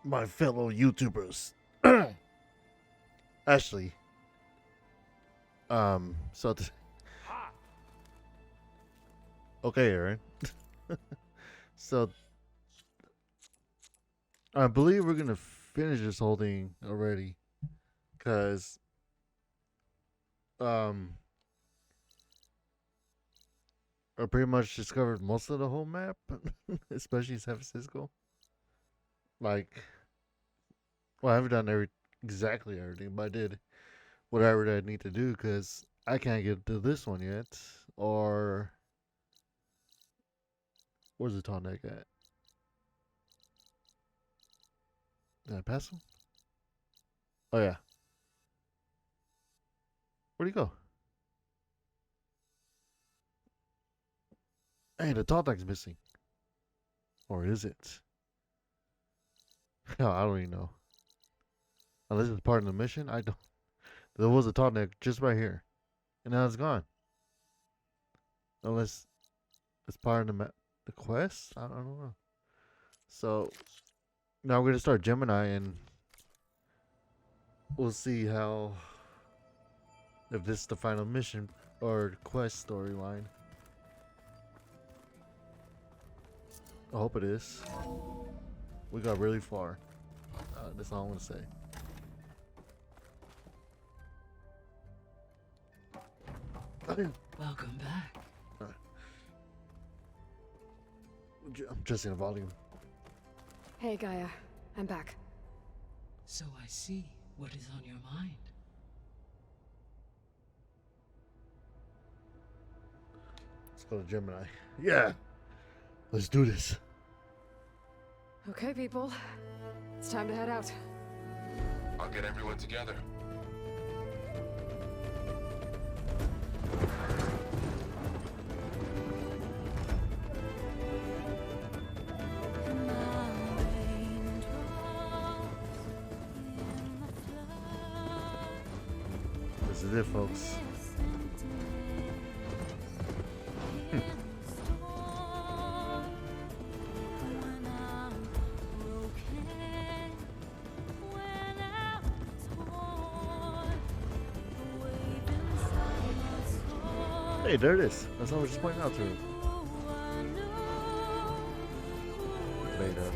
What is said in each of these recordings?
my fellow YouTubers. Actually, so okay, Aaron. So I believe we're gonna finish this whole thing already, cause um, I pretty much discovered most of the whole map, especially San Francisco. Like, well, I haven't done exactly everything, but I did whatever that I need to do because I can't get to this one yet. Or where's the tall neck at? Did I pass him? Oh yeah. Where'd he go? Hey, the tall neck's missing. Or is it? No, I don't even know. Unless it's part of the mission, I don't. There was a tall neck just right here, and now it's gone. Unless it's part of the quest. I don't know. So now we're gonna start Gemini, and we'll see how if this is the final mission or quest storyline. I hope it is. We got really far. That's all I want to say. Welcome back. I'm adjusting the volume. Hey, Gaia. I'm back. So I see what is on your mind. Let's go to Gemini. Yeah! Let's do this. Okay, people. It's time to head out. I'll get everyone together. This is it, folks. Hey, there it is. That's what I was just pointing out to him. Beta.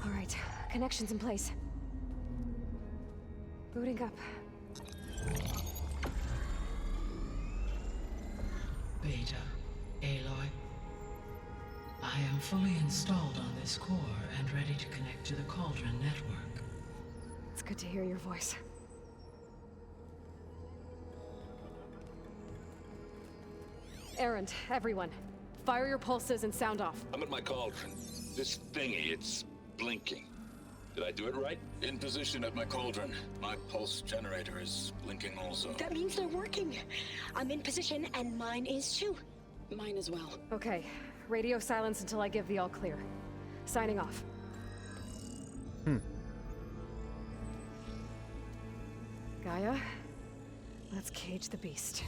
All right, connections in place. Booting up. Beta, Aloy. I am fully installed on this core and ready to connect to the Cauldron network. It's good to hear your voice. Errand, everyone. Fire your pulses and sound off. I'm at my cauldron. This thingy, it's blinking. Did I do it right? In position at my cauldron. My pulse generator is blinking also. That means they're working. I'm in position and mine is too. Mine as well. Okay, radio silence until I give the all clear. Signing off. Gaia, let's cage the beast.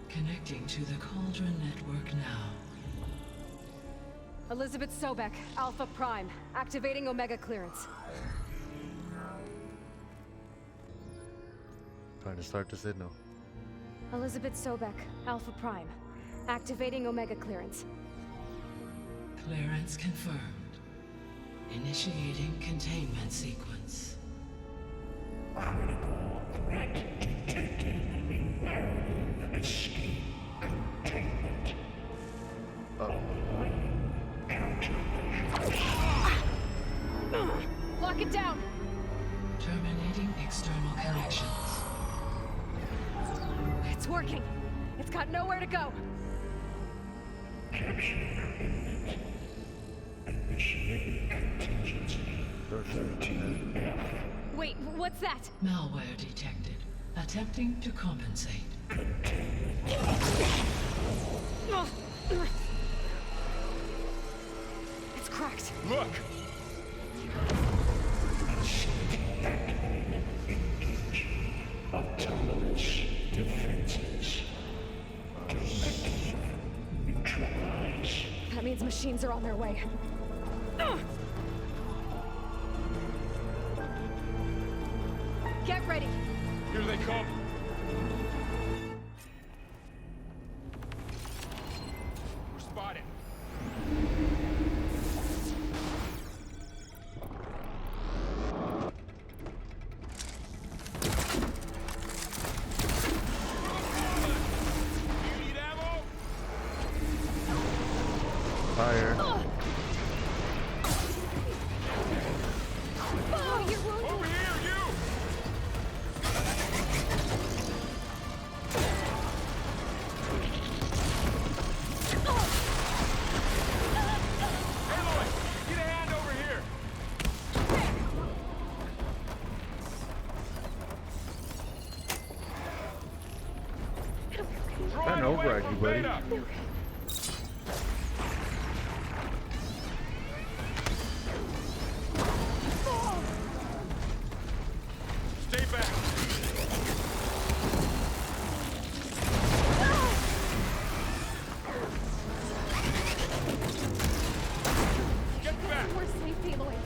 Connecting to the Cauldron network now. Elizabeth Sobek, Alpha Prime, activating Omega clearance. Trying to start the signal. Elizabeth Sobek, Alpha Prime, activating Omega clearance. Clearance confirmed. Initiating containment sequence. Critical threat detected. Escape containment. Lock it down! Terminating external connections. It's working. It's got nowhere to go. Capture imminent. Initiating contingency. 13F. Wait, what's that? Malware detected. Attempting to compensate. It's cracked. Look! Engage. Autonomous defenses. Collective. Neutralize. That means machines are on their way. Get ready. Here they come! We're spotted. You need ammo? Fire. Oh, you're wounded. Over here, you! Aloy, get a hand over here! I know, Drawing away brag you, from buddy. Beta. Stay back. Get back. We're safe, Aloy.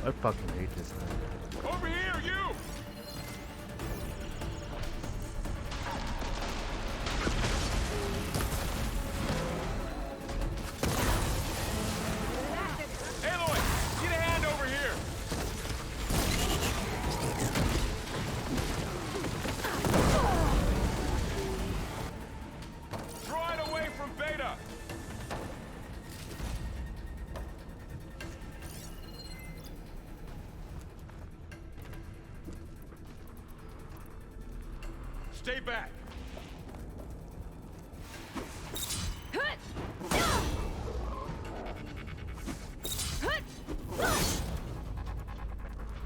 I fucking hate this man. Over here, you! Aloy, get a hand over here! Draw it away from Beta! Stay back!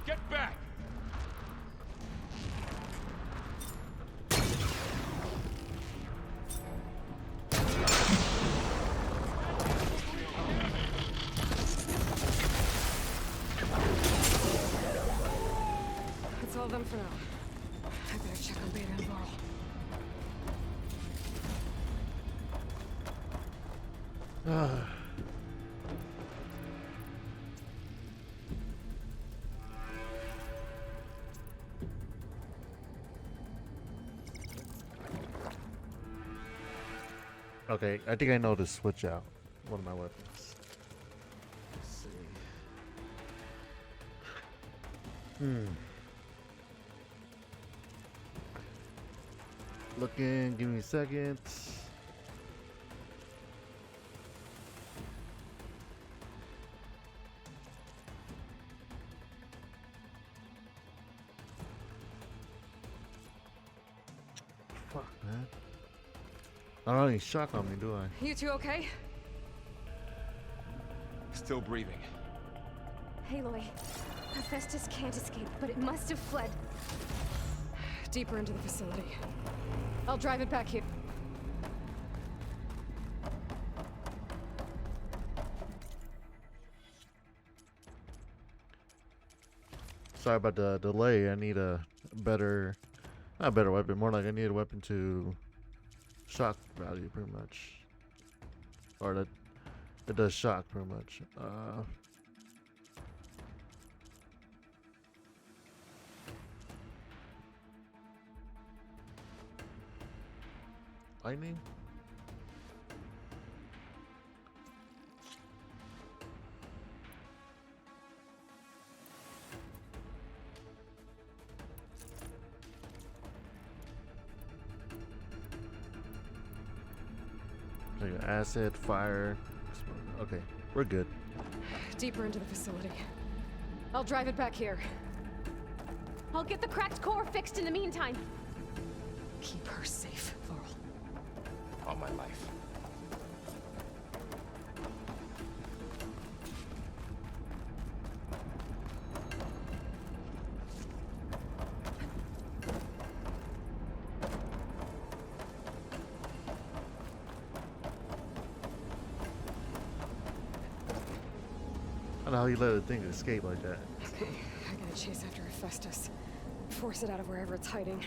Get back! That's all of them for now. I better check on Beta and Faro. Okay, I think I know to switch out one of my weapons. Let's see. Looking, give me a second. Fuck, man. I don't have any shock on me, do I? You two okay? Still breathing. Aloy, Hephaestus can't escape, but it must have fled deeper into the facility. I'll drive it back here. Sorry about the delay. I need a better, not a better weapon, more like I need a weapon to shock value, pretty much. Or that it does shock, pretty much. Lightning? Like acid, fire. Okay, we're good. Deeper into the facility. I'll drive it back here. I'll get the cracked core fixed in the meantime. Keep her safe, Faro. All my life. I don't know how you let the thing escape like that. Okay, I gotta chase after Hephaestus. Force it out of wherever it's hiding.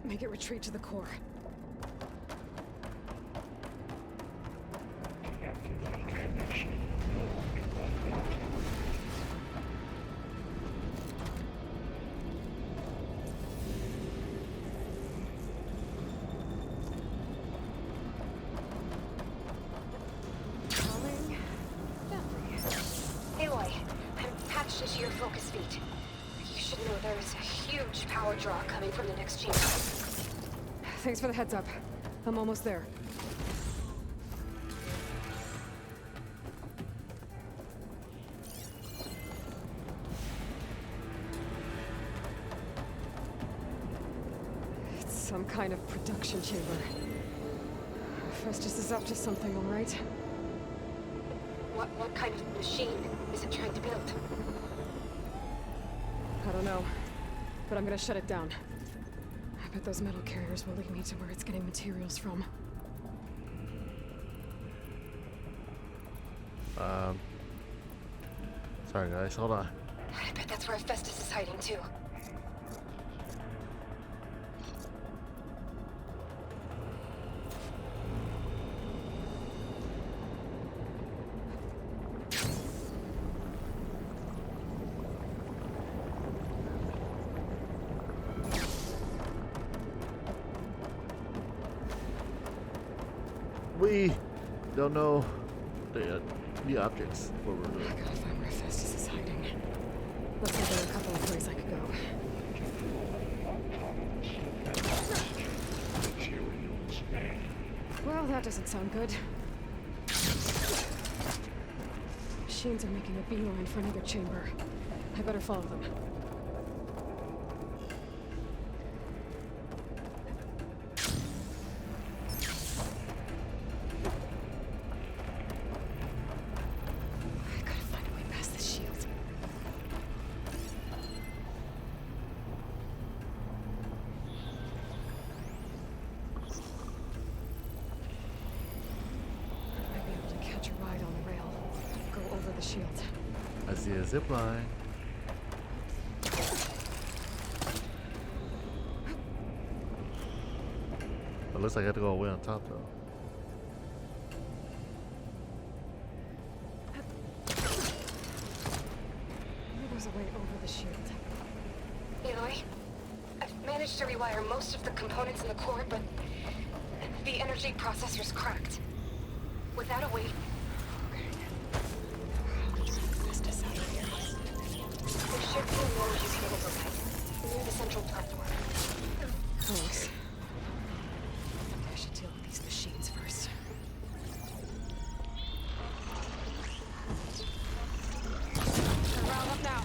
Make it retreat to the core. Deactivate connection. Calling. Gently. Aloy, I'm patched into your focus feed. You should know there's a huge power draw coming from the next chamber. Thanks for the heads up. I'm almost there. It's some kind of production chamber. Hephaestus is up to something, all right? What kind of machine is it trying to build? I don't know, but I'm gonna shut it down. I bet those metal carriers will lead me to where it's getting materials from. Sorry guys, hold on. I bet that's where Hephaestus is hiding too. We don't know the objects what we're I doing. gotta find where Hephaestus is hiding. Looks like there are a couple of ways I could go. Materials and Well, that doesn't sound good. Machines are making a beeline for another chamber. I better follow them. I gotta find a way past this shield. I might be able to catch a ride on the rail. Go over the shield. I see a zip line. It looks like I have to go way on top though. Maybe there's a way over the shield. Aloy, I've managed to rewire most of the components in the core, but the energy processor's cracked. Without a way, Hephaestus out of here. there should be a node you can override near the central platform. Thanks. I should deal with these machines first. Round up now.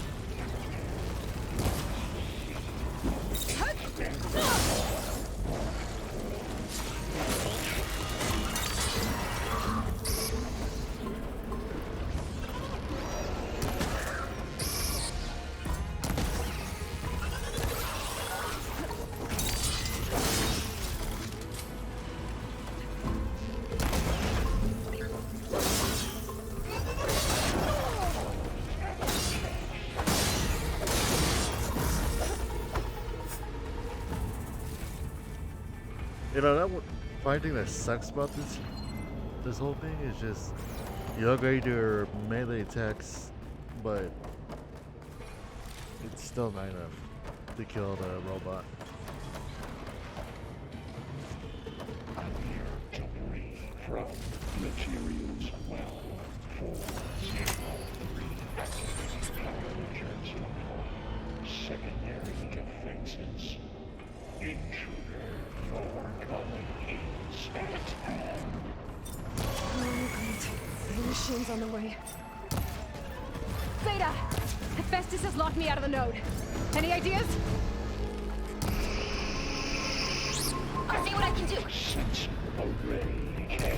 You know, that one thing that sucks about this whole thing is just you upgrade your melee attacks, but it's still not enough to kill the robot. I'm here to breathe from materials well for 03 pathogens, secondary defenses, intruder, your calling is at hand. Oh, great. The machine's on the way. Beta! Hephaestus has locked me out of the node. Any ideas? I'll see what I can do. Sensor array K2.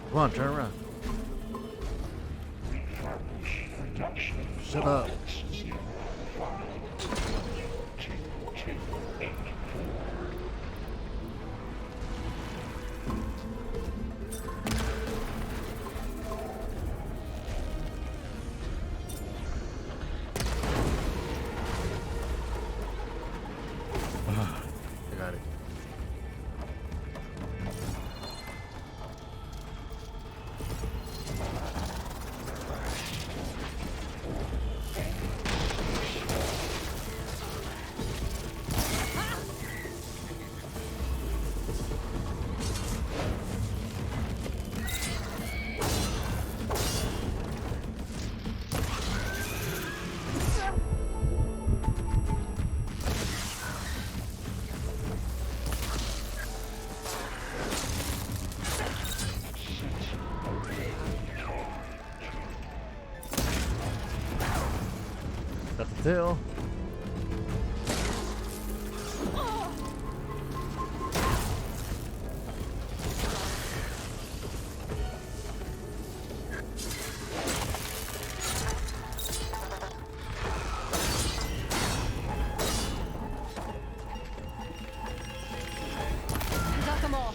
Come on, turn around. Shut up. I got it. Got the tail. Got them all.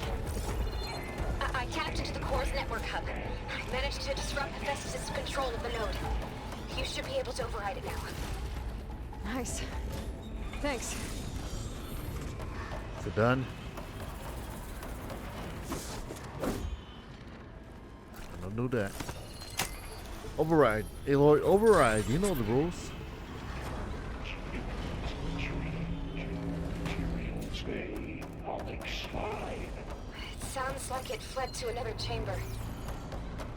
I tapped into the core's network hub. I managed to disrupt Hephaestus' control of the node. You should be able to override it now. Nice. Thanks. Is it done? I don't do that. Override. Aloy, override. You know the rules. Materials A, Onyx 5. It sounds like it fled to another chamber.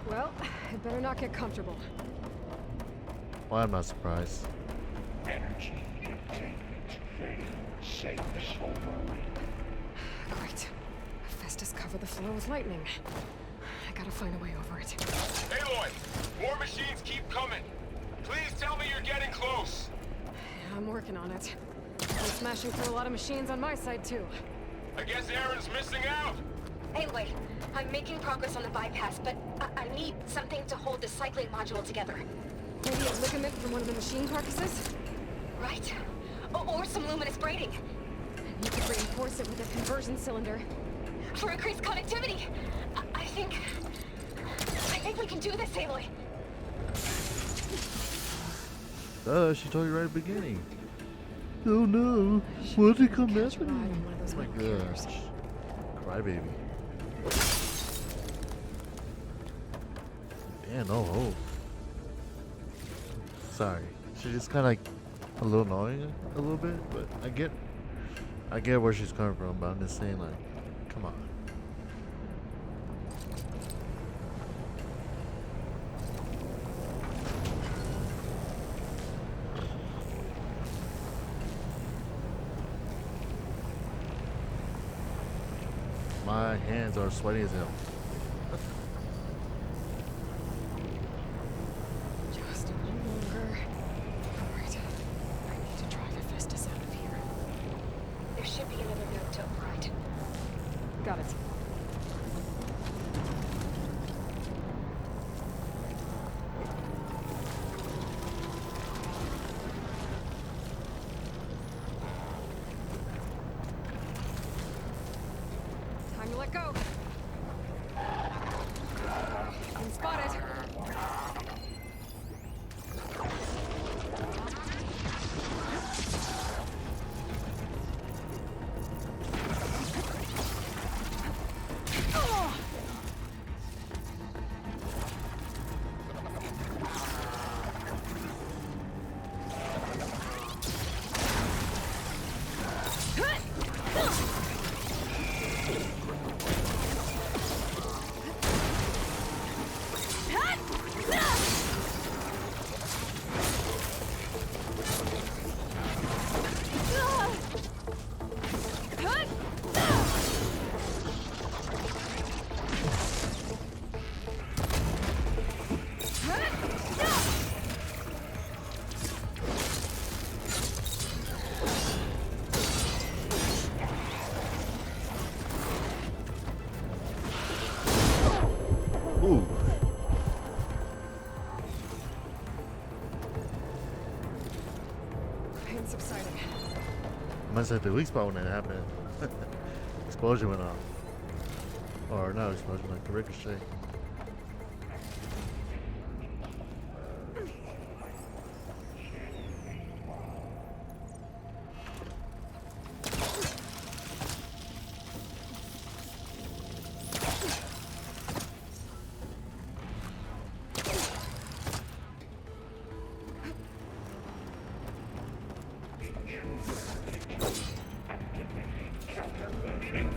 Well, it better not get comfortable. Well, I'm not surprised. Energy containment failed. Safe over. Great. Hephaestus covered the floor with lightning. I gotta find a way over it. Aloy, more machines keep coming. Please tell me you're getting close. Yeah, I'm working on it. I'm smashing through a lot of machines on my side, too. I guess Aaron's missing out. Anyway, I'm making progress on the bypass, but I need something to hold the cycling module together. Maybe a ligament from one of the machine carcasses? Right? Or some luminous braiding. You could reinforce it with a conversion cylinder. For increased connectivity. I think we can do this, Aloy. She told you right at the beginning. Oh no. What did come Catch a after ride me? on one of those Oh my metal carriers. gosh. Crybaby. Damn, no hope. Sorry. She's just kind of like a little annoying a little bit, but I get where she's coming from, but I'm just saying, like, come on. My hands are sweaty as hell. Just a little longer. Alright. I need to drive Hephaestus out of here. There should be another node to override. Got it. Time to let go. Been spotted. must have the weak spot when it happened. Explosion went off. Or not explosion, like the ricochet.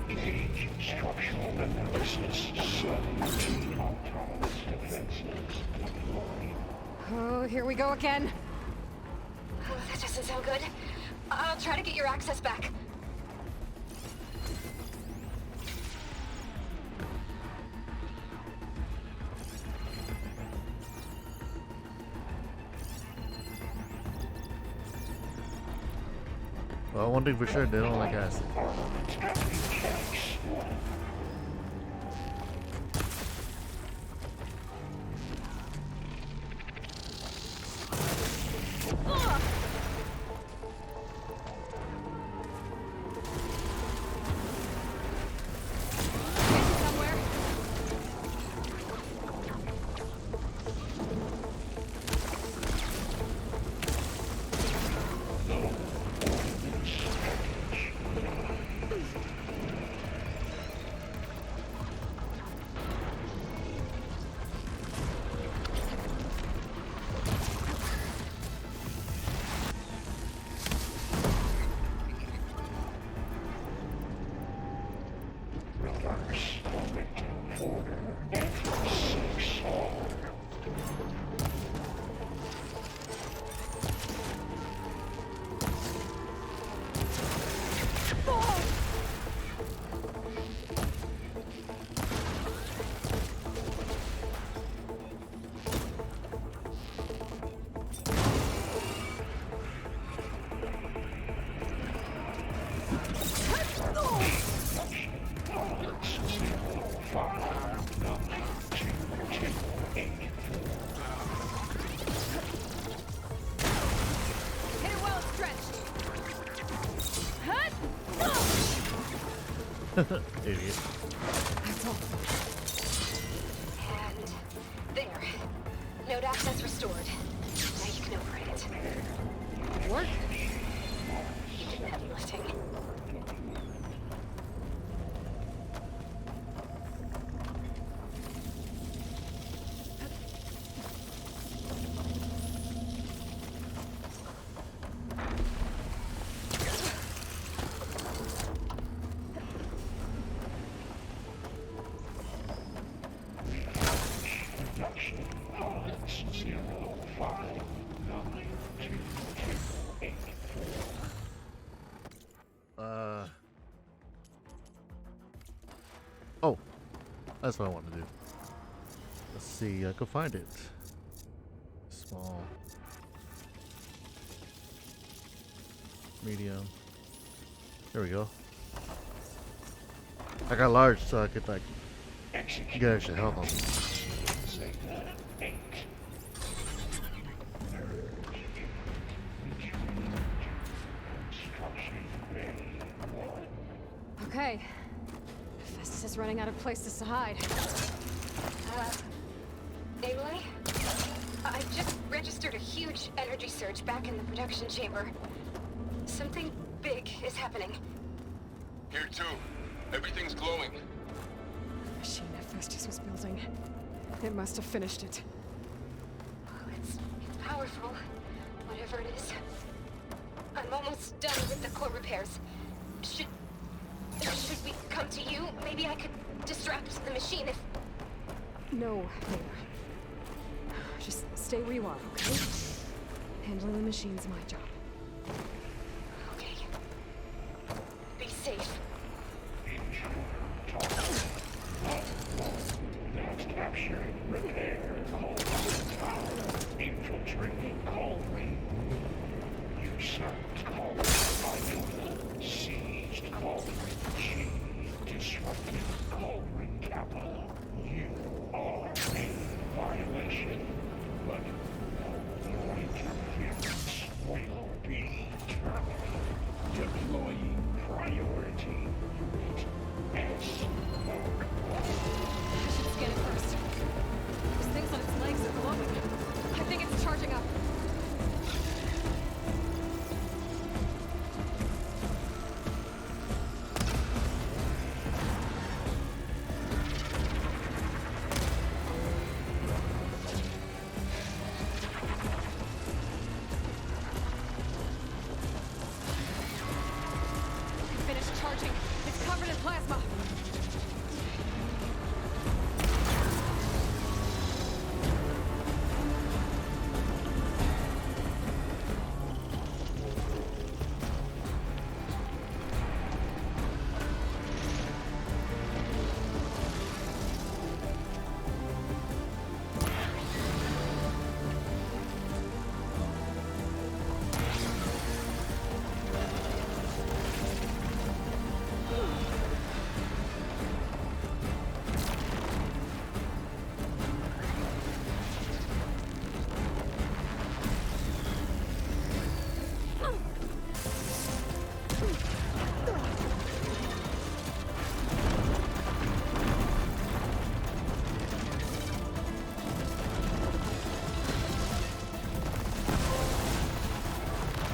Engage structural analysis. Subroutine autonomous defenses deployed. Oh, here we go again. Oh, that doesn't sound good. I'll try to get your access back. Well, one thing for sure, they don't like acid. Armament mechanics. Somewhere. Reverse momentum order. Entry 6 on. Hit it while it's drenched. Idiot. And there. Node access restored. Now you can operate it. Work. You did the heavy lifting. Production odds 0, 5, 9, 2, 2, 8, 4. Oh, that's what I want to do. Let's see, I could find it. Small, medium. There we go. I got large, so I could like Execute. get extra health on. Zeta 8. Construction bay 1. Okay. Festus is running out of places to hide. Aloy? I just registered a huge energy surge back in the production chamber. Something big is happening. Here too. Everything's glowing. The machine that Festus was building. It must have finished it. Oh, it's powerful, whatever it is. I'm almost done with the core repairs. Should we come to you? Maybe I could distract the machine if... No, Mayor. Just stay where you are, okay? Handling the machine's my job. Okay. Be safe. Next capture, repair, Cauldron Tower, infiltrating Cauldron. Usurped Cauldron Idol, seized Cauldron G, disrupted Cauldron Kappa. You are in violation, but no interference. will be terminated. Deploying priority unit S mode. I should scan it first. Those things on its legs are glowing. I think it's charging up. Finished charging. It's covered in plasma.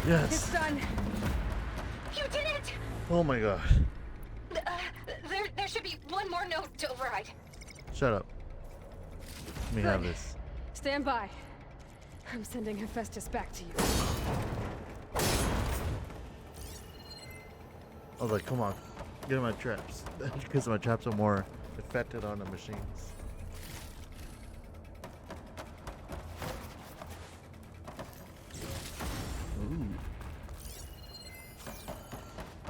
Yes. It's done. You did it! Oh my god. There should be one more note to override. Shut up. Let me have Good. this. Stand by. I'm sending Hephaestus back to you. I was like, come on, get in my traps. Because my traps are more affected on the machines. Ooh.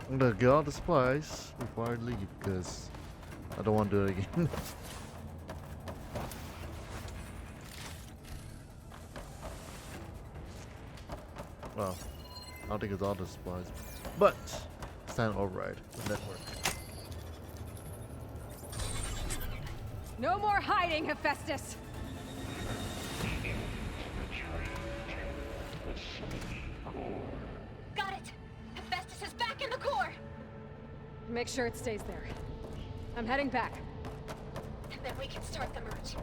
I'm gonna get all the supplies before I leave because I don't want to do it again. Well, I don't think it's all the supplies, but it's time to override the network. No more hiding, Hephaestus! Got it! Hephaestus is back in the core! Make sure it stays there. I'm heading back. And then we can start the merge.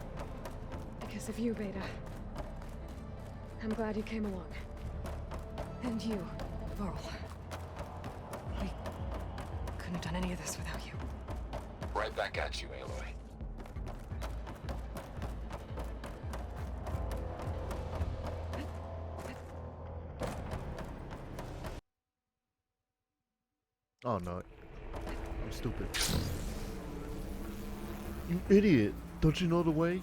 Because of you, Beta. I'm glad you came along. And you, Varl. We couldn't have done any of this without you. Right back at you, Aloy. Oh no, I'm stupid. You idiot! Don't you know the way?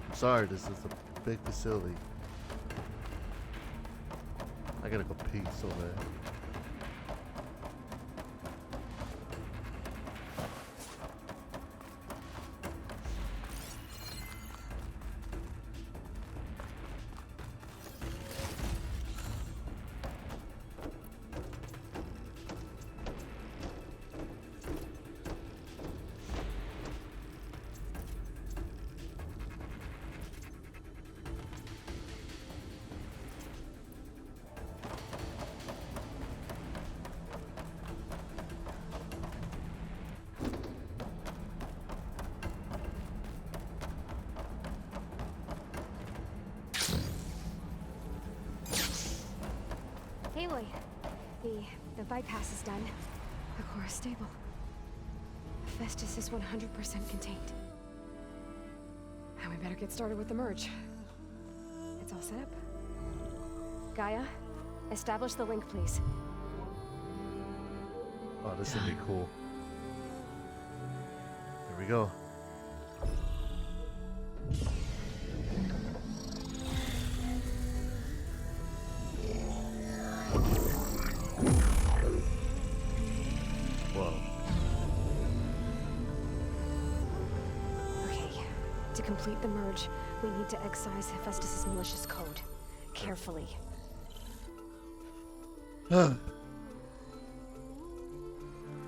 I'm sorry, this is a big facility. I gotta go pee so bad. Aloy, the bypass is done. The core is stable. Hephaestus is 100% contained. Now we better get started with the merge. It's all set up. Gaia, establish the link, please. Oh, this would be cool. Here we go. Whoa. Okay, to complete the merge, we need to excise Hephaestus' malicious code. Carefully.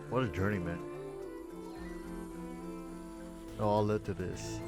What a journey, man. It all led to this.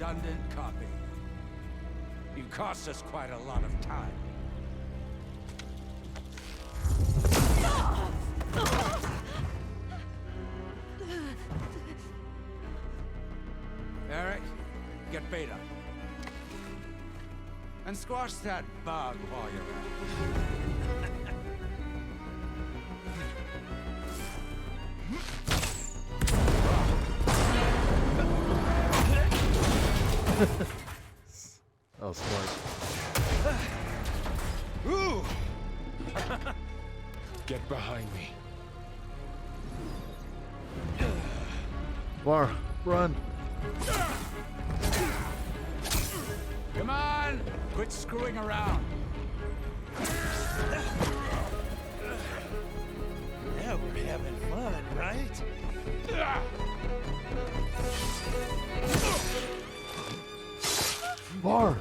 redundant copy. You cost us quite a lot of time. Eric, get Beta. And squash that bug while you're at it. Oh, smart. Ooh! Get behind me. Var, run. Come on! Quit screwing around. Now we're having fun, right? Var.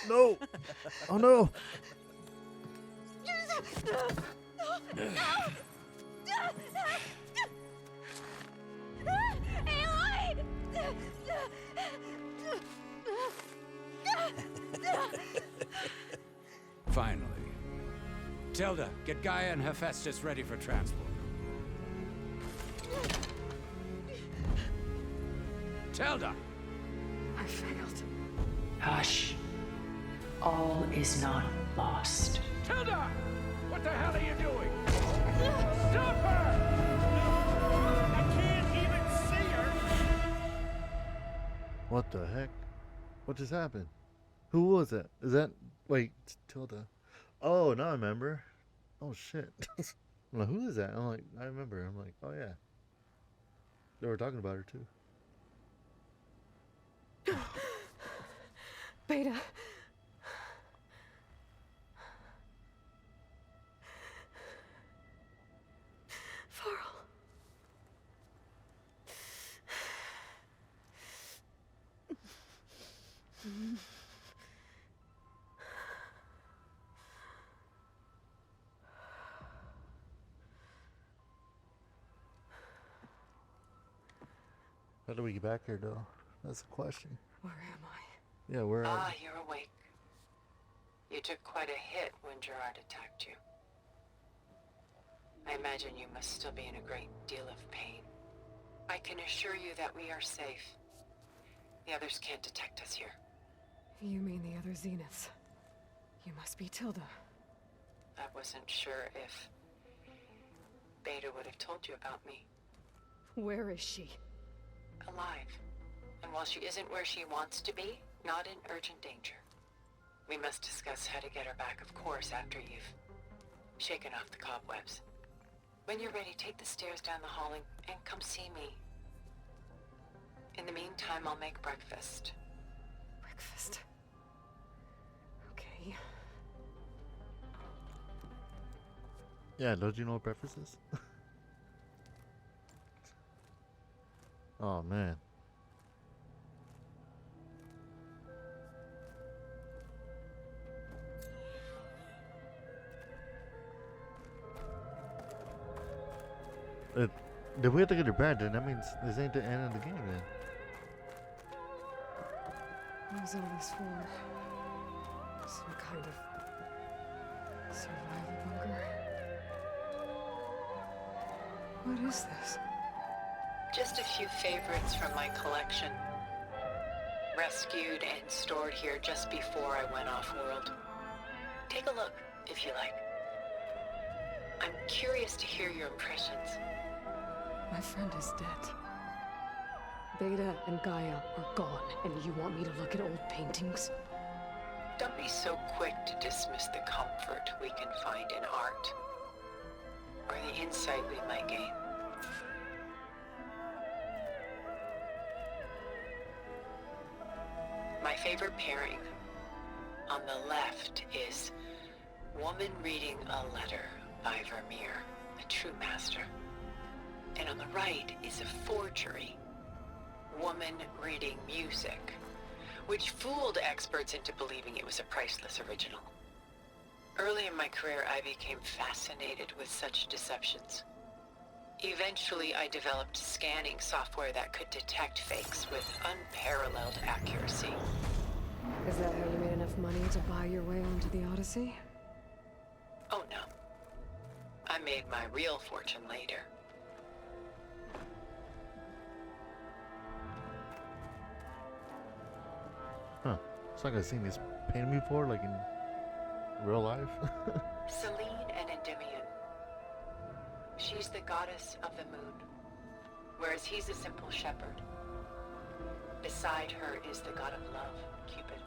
No. Oh no. Aloy! Finally. Tilda, get Gaia and Hephaestus ready for transport. Tilda! I failed. Hush. All is not lost. Tilda! What the hell are you doing? Stop her! I can't even see her! What the heck? What just happened? Who was that? Is that... Wait, Tilda. Oh, now I remember. Oh, shit. I'm like, who is that? I'm like, I remember. I'm like, oh, yeah. They were talking about her, too. Beta. Faro. How do we get back here, though? That's the question. Where am I? Yeah, where are Ah, you're awake. You took quite a hit when Gerard attacked you. I imagine you must still be in a great deal of pain. I can assure you that we are safe. The others can't detect us here. You mean the other Zeniths? You must be Tilda. I wasn't sure if Beta would have told you about me. Where is she? Alive. And while she isn't where she wants to be, not in urgent danger. We must discuss how to get her back, of course, after you've shaken off the cobwebs. When you're ready, take the stairs down the hall and come see me. In the meantime, I'll make breakfast. Breakfast. Okay. Yeah, don't you know what breakfast is? Oh, man. If we have to get her back, then that means this ain't the end of the game, then. What's all this for? Some kind of survival bunker? What is this? Just a few favorites from my collection. Rescued and stored here just before I went off-world. Take a look, if you like. I'm curious to hear your impressions. My friend is dead. Beta and Gaia are gone, and you want me to look at old paintings? Don't be so quick to dismiss the comfort we can find in art, or the insight we might gain. My favorite pairing on the left is Woman Reading a Letter by Vermeer, a true master. And on the right is a forgery, Woman Reading Music, which fooled experts into believing it was a priceless original. Early in my career, I became fascinated with such deceptions. Eventually, I developed scanning software that could detect fakes with unparalleled accuracy. Is that how you made enough money to buy your way onto the Odyssey? Oh no. I made my real fortune later. Huh. It's like I've seen this painting before, like in real life. Celine and Endymion. She's the goddess of the moon, whereas he's a simple shepherd. Beside her is the god of love, Cupid.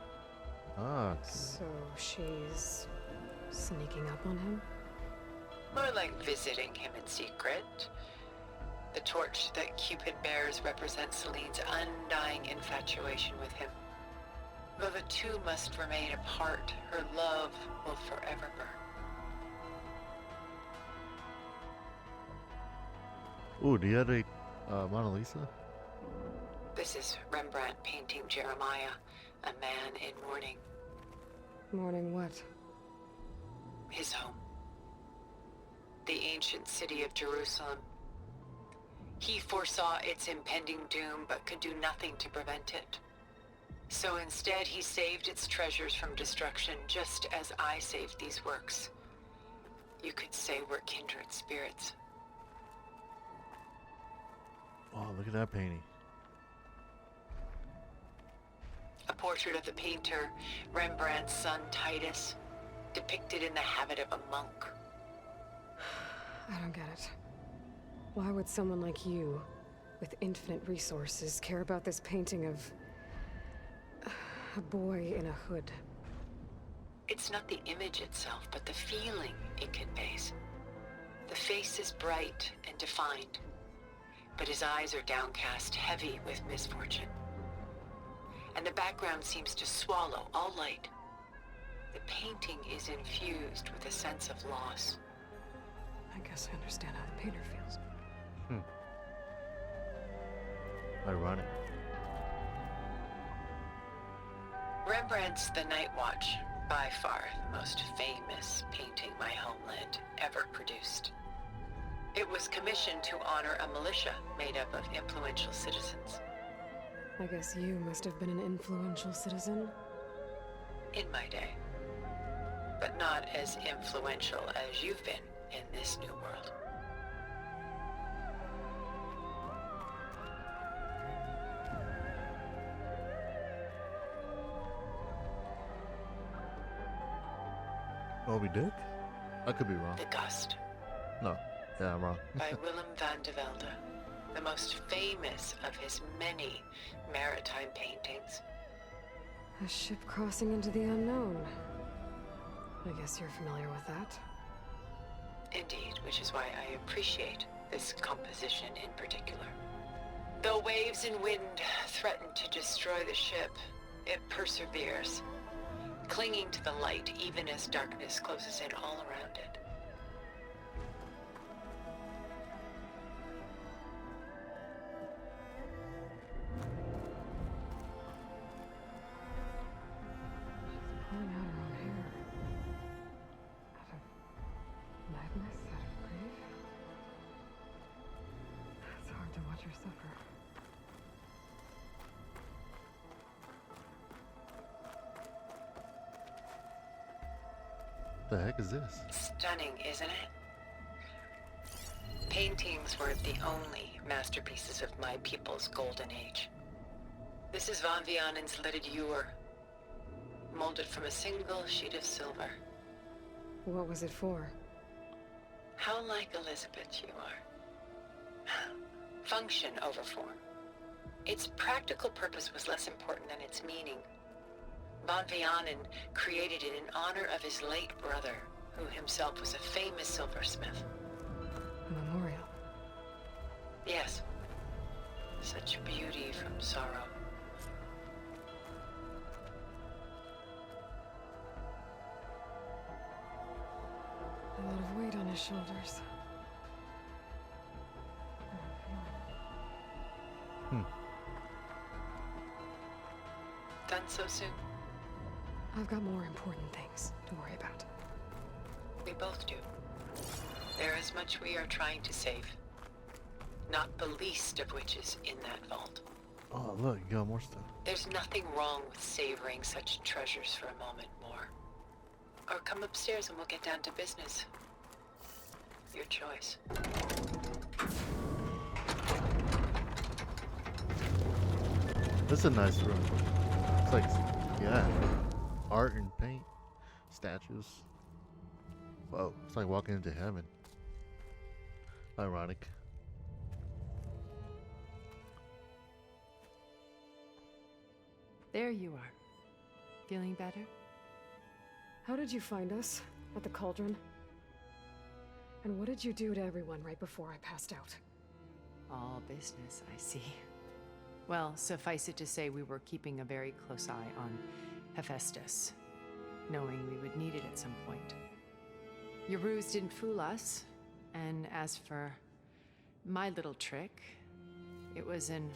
Ah, So she's sneaking up on him? More like visiting him in secret. The torch that Cupid bears represents Celine's undying infatuation with him. Though the two must remain apart, her love will forever burn. ooh, do you have a Mona Lisa? This is Rembrandt painting Jeremiah, a man in mourning. Mourning what? His home. The ancient city of Jerusalem. He foresaw its impending doom, but could do nothing to prevent it. So instead, he saved its treasures from destruction, just as I saved these works. You could say we're kindred spirits. Oh, look at that painting. A portrait of the painter, Rembrandt's son Titus, depicted in the habit of a monk. I don't get it. Why would someone like you, with infinite resources, care about this painting of a boy in a hood? It's not the image itself, but the feeling it conveys. The face is bright and defined, but his eyes are downcast, heavy with misfortune. And the background seems to swallow all light. The painting is infused with a sense of loss. I guess I understand how the painter feels. Ironic. Rembrandt's The Night Watch, by far the most famous painting my homeland ever produced. It was commissioned to honor a militia made up of influential citizens. I guess you must have been an influential citizen. In my day. But not as influential as you've been in this new world. Moby Dick? I could be wrong. The Gust, No. Yeah, I'm wrong. by Willem van de Velde, the most famous of his many maritime paintings. A ship crossing into the unknown. I guess you're familiar with that. Indeed, which is why I appreciate this composition in particular. Though waves and wind threaten to destroy the ship, it perseveres, clinging to the light even as darkness closes in all around it. Pulling out her own hair. Out of madness, out of grief. It's hard to watch her suffer. The heck is this? Stunning, isn't it? Paintings were the only masterpieces of my people's golden age. This is Van Vianen's Lidded Ewer, molded from a single sheet of silver. What was it for? How like Elizabeth you are. Function over form. Its practical purpose was less important than its meaning. Van Vianen created it in honor of his late brother, who himself was a famous silversmith. A memorial. Yes. Such beauty from sorrow. A lot of weight on his shoulders. Done so soon? I've got more important things to worry about. We both do. There is much we are trying to save. not the least of which is in that vault. Oh, look, you got more stuff. There's nothing wrong with savoring such treasures for a moment more. Or come upstairs and we'll get down to business. Your choice. This is a nice room. It's like, yeah, art and paint, statues. Whoa, it's like walking into heaven. Ironic. There you are. Feeling better? How did you find us? At the cauldron? And what did you do to everyone right before I passed out? All business, I see. Well, suffice it to say we were keeping a very close eye on HEPHAESTUS, knowing we would need it at some point. Your ruse didn't fool us, and as for my little trick, it was an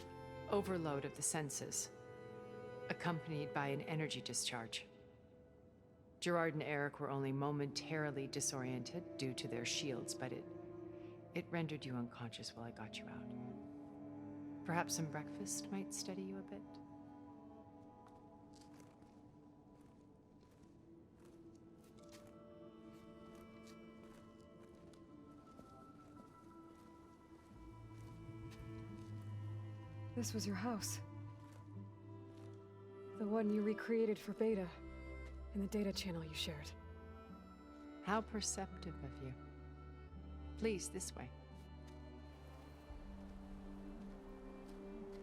overload of the senses, accompanied by an energy discharge. Gerard and Eric were only momentarily disoriented due to their shields, but it rendered you unconscious while I got you out. Perhaps some breakfast might steady you a bit? This was your house. The one you recreated for Beta, in the data channel you shared. How perceptive of you. Please, this way.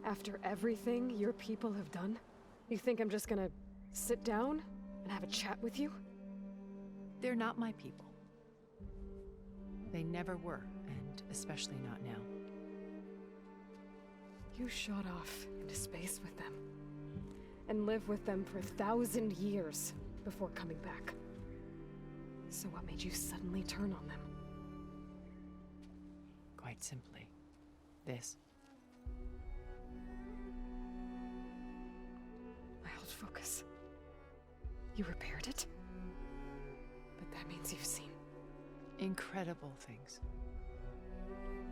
After everything your people have done, you think I'm just gonna sit down and have a chat with you? They're not my people. They never were, and especially not now. You shot off into space with them, and lived with them for 1,000 years before coming back. So what made you suddenly turn on them? Quite simply, this. I held focus. You repaired it? But that means you've seen Incredible things.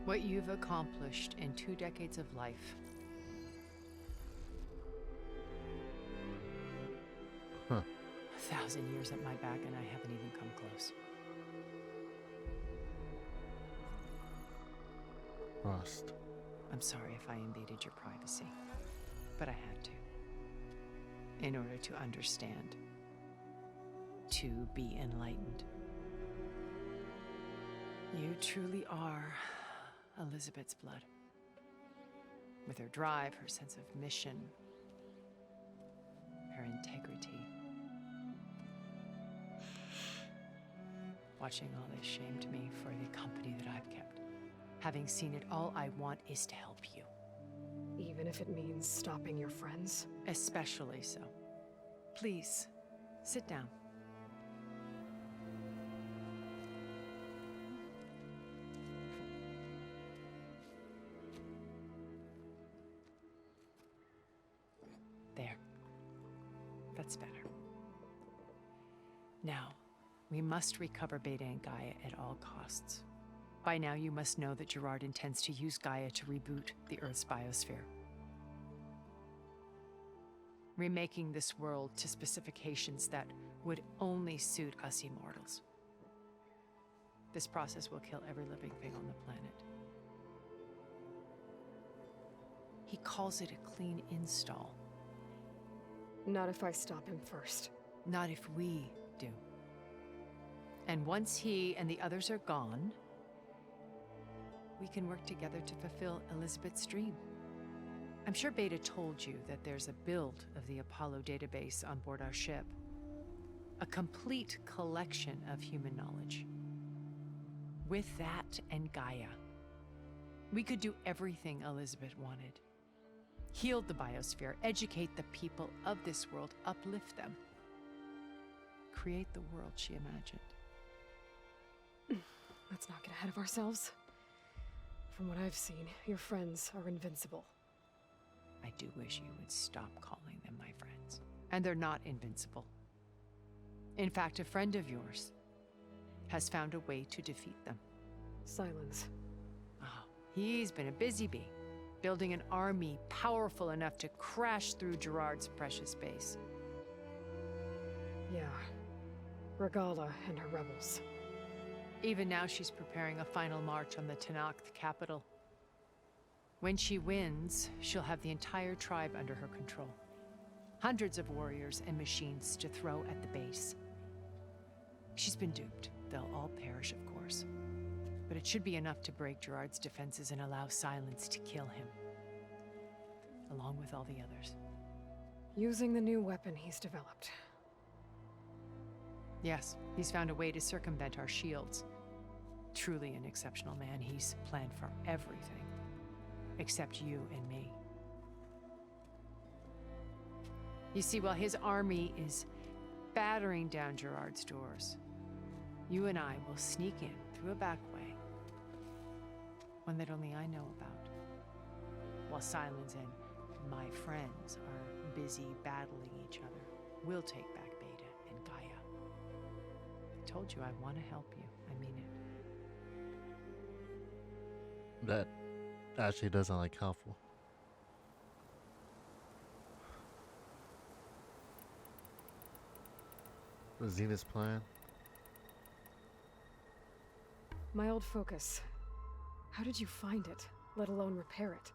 What you've accomplished in 2 decades of life. Huh. 1,000 years at my back and I haven't even come close. Rust. I'm sorry if I invaded your privacy, but I had to. In order to understand. To be enlightened. You truly are Elizabeth's blood. With her drive, her sense of mission, her integrity. Watching all this shamed me for the company that I've kept. Having seen it, all I want is to help you. even if it means stopping your friends? Especially so. Please, sit down. There. That's better. Now, we must recover Beta and Gaia at all costs. By now, you must know that Gerard intends to use Gaia to reboot the Earth's biosphere. Remaking this world to specifications that would only suit us immortals. This process will kill every living thing on the planet. He calls it a clean install. Not if I stop him first. Not if we do. And once he and the others are gone, we can work together to fulfill Elizabeth's dream. I'm sure Beta told you that there's a build of the Apollo database on board our ship. A complete collection of human knowledge. With that and Gaia, we could do everything Elizabeth wanted. Heal the biosphere, educate the people of this world, uplift them. Create the world she imagined. Let's not get ahead of ourselves. From what I've seen, your friends are invincible. I do wish you would stop calling them my friends. And they're not invincible. In fact, a friend of yours has found a way to defeat them. Silence. Oh, He's been a busy bee, building an army powerful enough to crash through Gerard's precious base. Yeah. Regala and her rebels. Even now, she's preparing a final march on the Tenakth capital. When she wins, she'll have the entire tribe under her control. Hundreds of warriors and machines to throw at the base. She's been duped. They'll all perish, of course. But it should be enough to break Gerard's defenses and allow Silence to kill him. Along with all the others. Using the new weapon he's developed. Yes, he's found a way to circumvent our shields. Truly an exceptional man. He's planned for everything. Except you and me. You see, while his army is battering down Gerard's doors, you and I will sneak in through a back way. One that only I know about. While Silence and my friends are busy battling each other, we'll take back Beta and Gaia. I told you I want to help you. I mean it. That actually does sound like helpful. The Zenith's plan. My old focus. How did you find it, let alone repair it?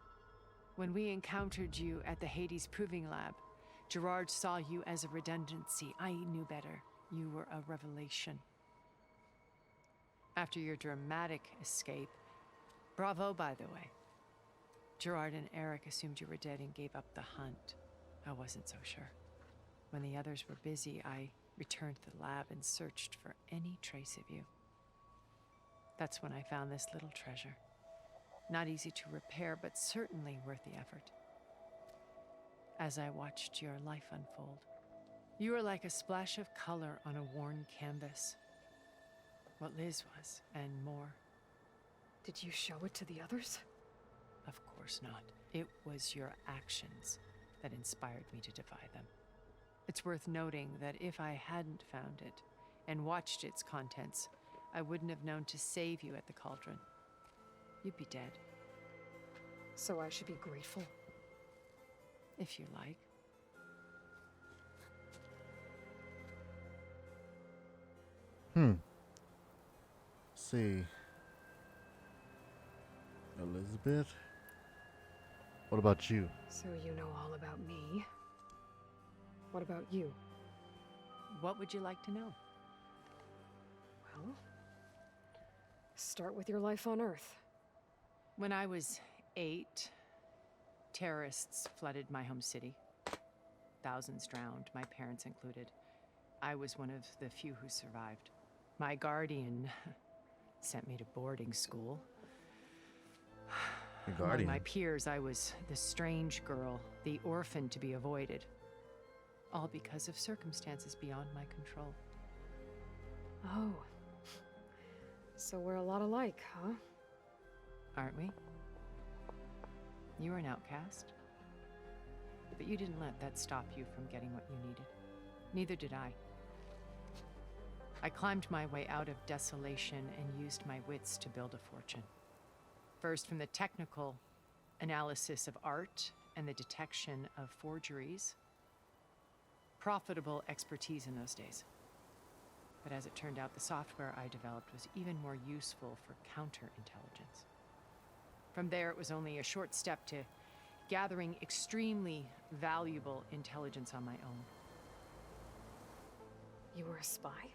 When we encountered you at the Hades Proving Lab, Gerard saw you as a redundancy. I knew better. You were a revelation. After your dramatic escape, bravo, by the way. Gerard and Eric assumed you were dead and gave up the hunt. I wasn't so sure. When the others were busy, I returned to the lab and searched for any trace of you. That's when I found this little treasure. Not easy to repair, but certainly worth the effort. As I watched your life unfold, you were like a splash of color on a worn canvas. What Liz was, and more. Did you show it to the others? Of course not. It was your actions that inspired me to defy them. It's worth noting that if I hadn't found it and watched its contents, I wouldn't have known to save you at the cauldron. You'd be dead. So I should be grateful? If you like. See. Elizabeth? What about you? So you know all about me. What about you? What would you like to know? Well, start with your life on Earth. When I was 8, terrorists flooded my home city. Thousands drowned, my parents included. I was one of the few who survived. My guardian sent me to boarding school. Your guardian? Among my peers, I was the strange girl, the orphan to be avoided. All because of circumstances beyond my control. Oh. So we're a lot alike, huh? Aren't we? You were an outcast. But you didn't let that stop you from getting what you needed. Neither did I. I climbed my way out of desolation and used my wits to build a fortune. First, from the technical analysis of art and the detection of forgeries. Profitable expertise in those days. But as it turned out, the software I developed was even more useful for counterintelligence. From there, it was only a short step to gathering extremely valuable intelligence on my own. You were a spy?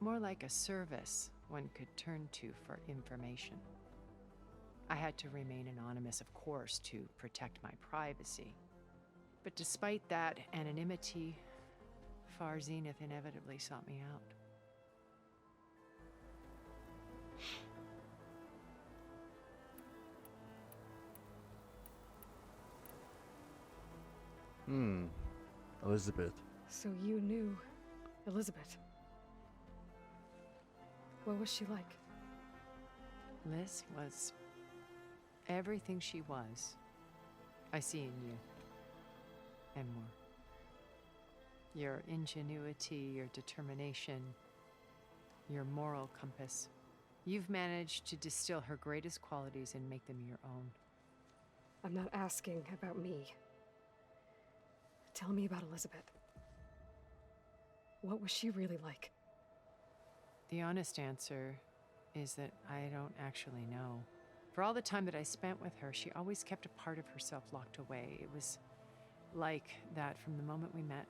More like a service one could turn to for information. I had to remain anonymous, of course, to protect my privacy. But despite that anonymity, Far Zenith inevitably sought me out. Elizabeth. So you knew Elizabeth. What was she like? Liz was everything she was. I see in you. And more. Your ingenuity, your determination, your moral compass. You've managed to distill her greatest qualities and make them your own. I'm not asking about me. Tell me about Elizabeth. What was she really like? The honest answer is that I don't actually know. For all the time that I spent with her, she always kept a part of herself locked away. It was like that from the moment we met.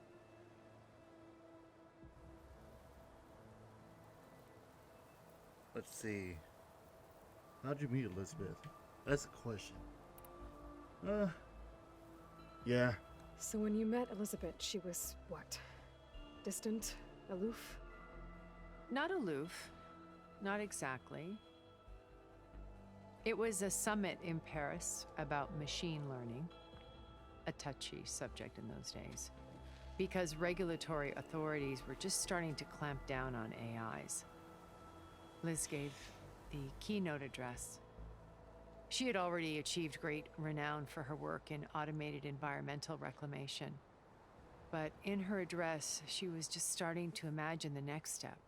Let's see. How'd you meet Elizabeth? That's a question. Yeah. So when you met Elizabeth, she was what? Distant? Aloof? Not aloof. Not exactly. It was a summit in Paris about machine learning, a touchy subject in those days, because regulatory authorities were just starting to clamp down on AIs. Liz gave the keynote address. She had already achieved great renown for her work in automated environmental reclamation. But in her address, she was just starting to imagine the next step.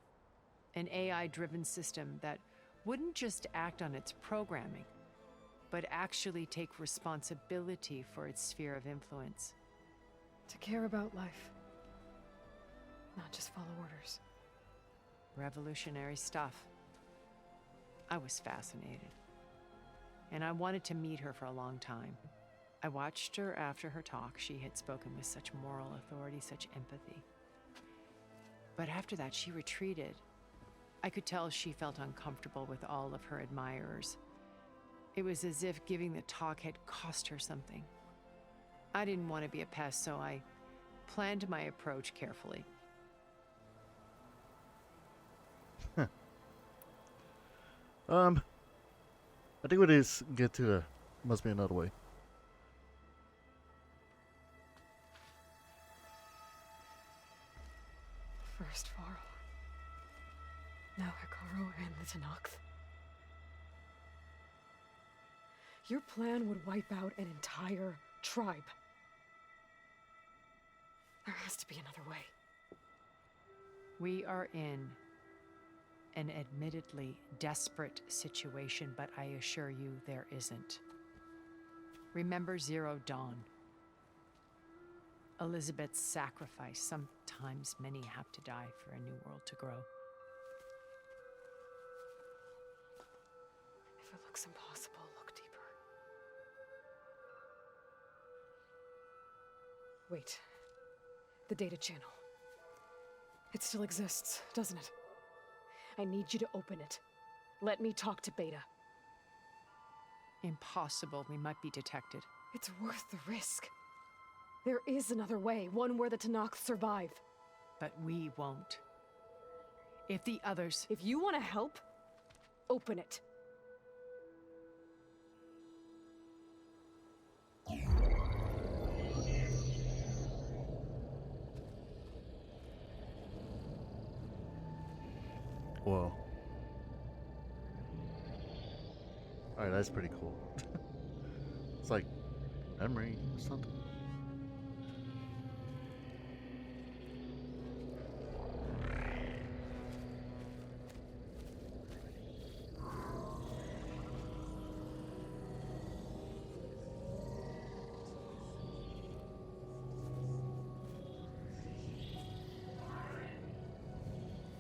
An AI-driven system that wouldn't just act on its programming, but actually take responsibility for its sphere of influence. To care about life. Not just follow orders. Revolutionary stuff. I was fascinated. And I wanted to meet her for a long time. I watched her after her talk. She had spoken with such moral authority, such empathy. But after that, she retreated. I could tell she felt uncomfortable with all of her admirers. It was as if giving the talk had cost her something. I didn't want to be a pest, so I planned my approach carefully. I think we just get to the must be another way. First Faro. Now Hikaru and the Tenakth. Your plan would wipe out an entire tribe. There has to be another way. We are in an admittedly desperate situation, but I assure you there isn't. Remember Zero Dawn. Elizabeth's sacrifice. Sometimes many have to die for a new world to grow. If it looks impossible, look deeper. Wait. The data channel. It still exists, doesn't it? I need you to open it. Let me talk to Beta. Impossible. We might be detected. It's worth the risk. There is another way, one where the Tenakth survive. But we won't. If the others... If you want to help, open it. Whoa. Alright, that's pretty cool. It's like memory or something.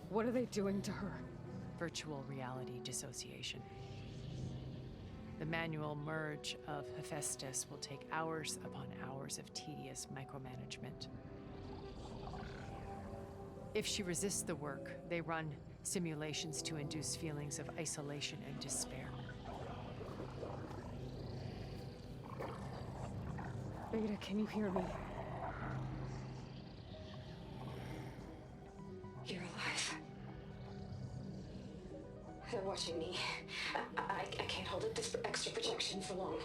What are they doing to her? Virtual reality dissociation. The manual merge of HEPHAESTUS will take hours upon hours of tedious micromanagement. If she resists the work, they run simulations to induce feelings of isolation and despair. Beta, can you hear me? You're alive. They're watching me. I can't hold up this extra projection for long.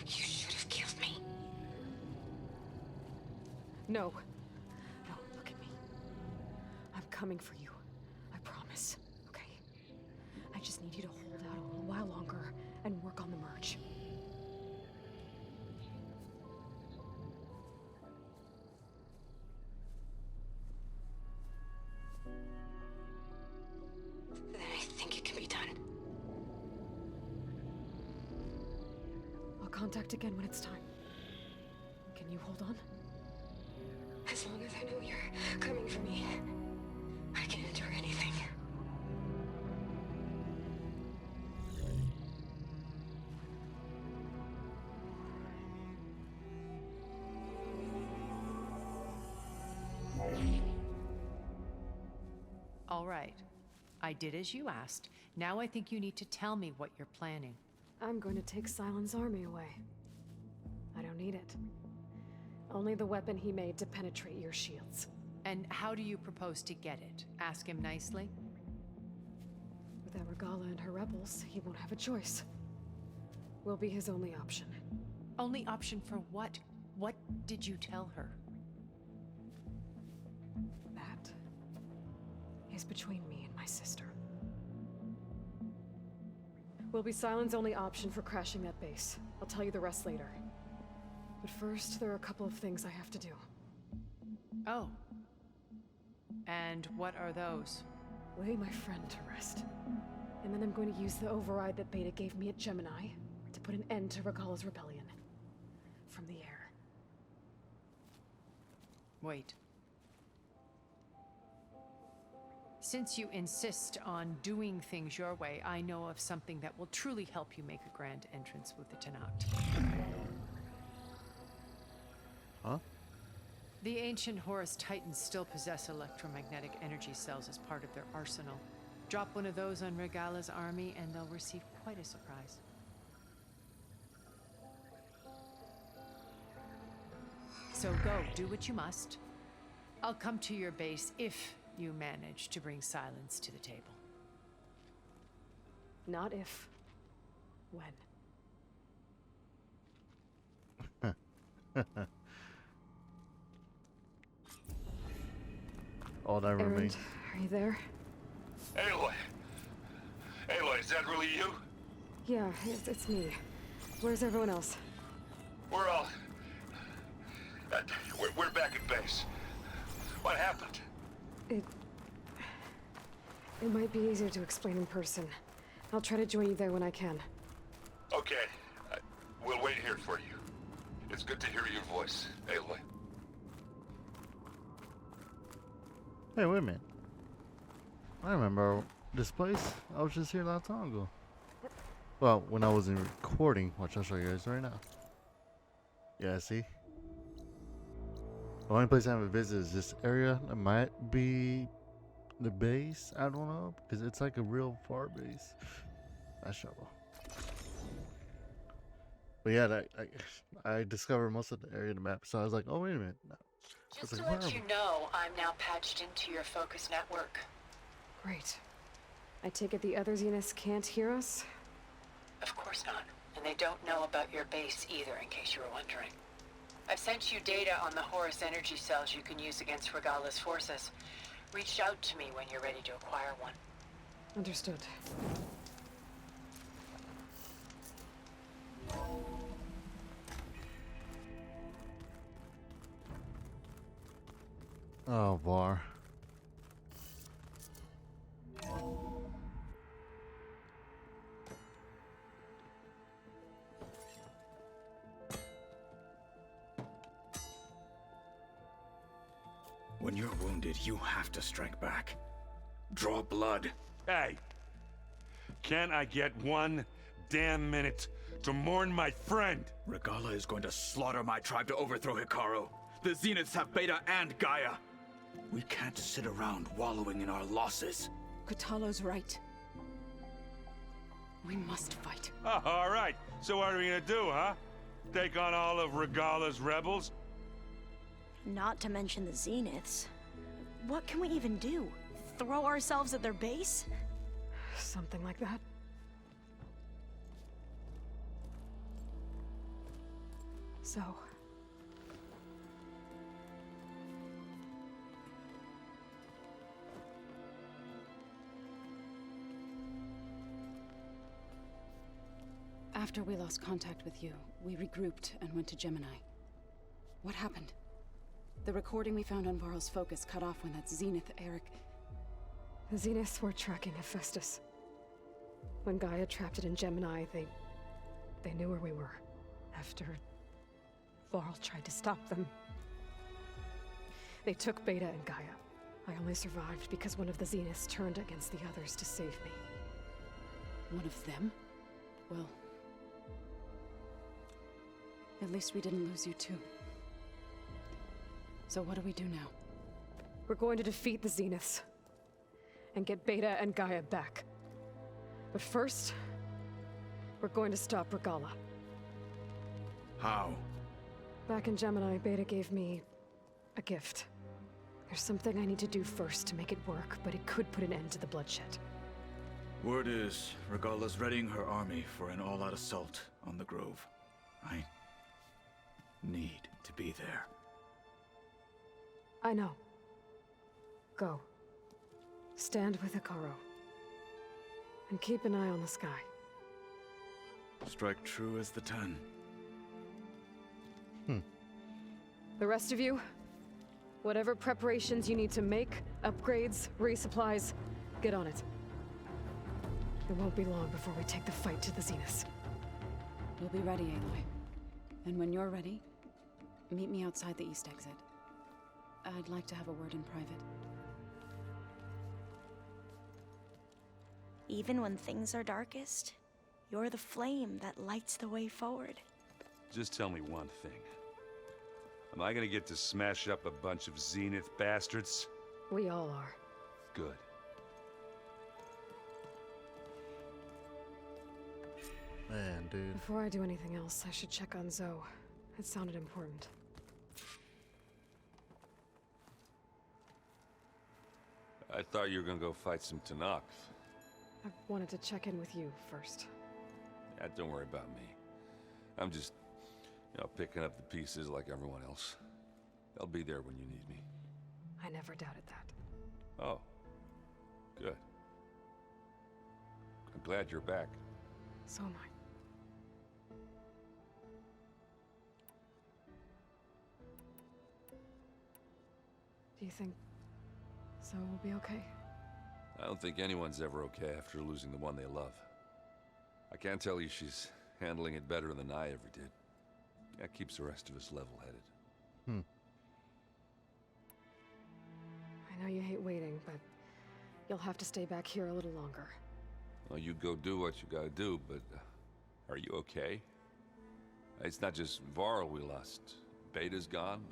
You should have killed me. No. No, look at me. I'm coming for you. I promise. Okay? I just need you to hold out a little while longer and work on the merge. contact again when it's time. Can you hold on? As long as I know you're coming for me, I can endure anything. All right. I did as you asked. Now I think you need to tell me what you're planning. I'm going to take Silent's army away. I don't need it. Only the weapon he made to penetrate your shields. And how do you propose to get it? Ask him nicely? Without Regala and her rebels, he won't have a choice. We'll be his only option. Only option for what? What did you tell her? That is between me and my sister. Will be Silent's only option for crashing that base. I'll tell you the rest later. But first, there are a couple of things I have to do. Oh. And what are those? Lay my friend to rest. And then I'm going to use the override that Beta gave me at Gemini to put an end to Regala's rebellion. From the air. Wait. Since you insist on doing things your way, I know of something that will truly help you make a grand entrance with the Tenat. Huh? The ancient Horus Titans still possess electromagnetic energy cells as part of their arsenal. Drop one of those on Regala's army and they'll receive quite a surprise. So go, do what you must. I'll come to your base if you manage to bring Silence to the table. Not if. When. All that Erend, remains. are you there? Aloy! Aloy, is that really you? Yeah, it's me. Where's everyone else? We're all... we're back at base. What happened? It might be easier to explain in person. I'll try to join you there when I can. Okay. We'll wait here for you. It's good to hear your voice, Aloy. Hey, wait a minute. I remember this place. I was just here not long ago. Well, when I wasn't recording, which I'll show you guys right now. Yeah, see? The only place I haven't visited is this area. It might be the base. I don't know. Because it's like a real far base. I shovel. But yeah, I discovered most of the area of the map. So I was like, oh, wait a minute. No. Just to let you know, I'm now patched into your focus network. Great. I take it the other Zeniths can't hear us? Of course not. And they don't know about your base either, in case you were wondering. I've sent you data on the Horus energy cells you can use against Regala's forces. Reach out to me when you're ready to acquire one. Understood. Oh, bar. When you're wounded, you have to strike back. Draw blood. Hey! Can't I get 1 damn minute to mourn my friend? Regala is going to slaughter my tribe to overthrow Hikaru. The Zeniths have Beta and Gaia. We can't sit around wallowing in our losses. Kotallo's right. We must fight. Oh, all right. So what are we gonna do, huh? Take on all of Regala's rebels? Not to mention the Zeniths. What can we even do? Throw ourselves at their base? Something like that. So... After we lost contact with you, we regrouped and went to Gemini. What happened? The recording we found on Varl's focus cut off when that Zenith, Eric... The Zeniths were tracking Hephaestus. When Gaia trapped it in Gemini, they knew where we were. After Varl tried to stop them. They took Beta and Gaia. I only survived because one of the Zeniths turned against the others to save me. One of them? Well, at least we didn't lose you too. So what do we do now? We're going to defeat the Zeniths and get Beta and Gaia back. But first, we're going to stop Regala. How? Back in Gemini, Beta gave me a gift. There's something I need to do first to make it work, but it could put an end to the bloodshed. Word is, Regala's readying her army for an all-out assault on the Grove. I need to be there. I know. Go. Stand with Hepharo. And keep an eye on the sky. Strike true as the 10. The rest of you, whatever preparations you need to make, upgrades, resupplies, get on it. It won't be long before we take the fight to the Zeniths. We'll be ready, Aloy. And when you're ready, meet me outside the east exit. I'd like to have a word in private. Even when things are darkest, you're the flame that lights the way forward. Just tell me one thing. Am I gonna get to smash up a bunch of Zenith bastards? We all are. Good. Man, dude. Before I do anything else, I should check on Zoe. It sounded important. I thought you were gonna go fight some Tanakh. I wanted to check in with you first. Yeah, don't worry about me. I'm just, picking up the pieces like everyone else. I'll be there when you need me. I never doubted that. Oh. Good. I'm glad you're back. So am I. Do you think Zoe will be okay? I don't think anyone's ever okay after losing the one they love. I can't tell you she's handling it better than I ever did. That keeps the rest of us level-headed. I know you hate waiting, but you'll have to stay back here a little longer. Well, you go do what you gotta do, but are you okay? It's not just Varl we lost. Beta's gone.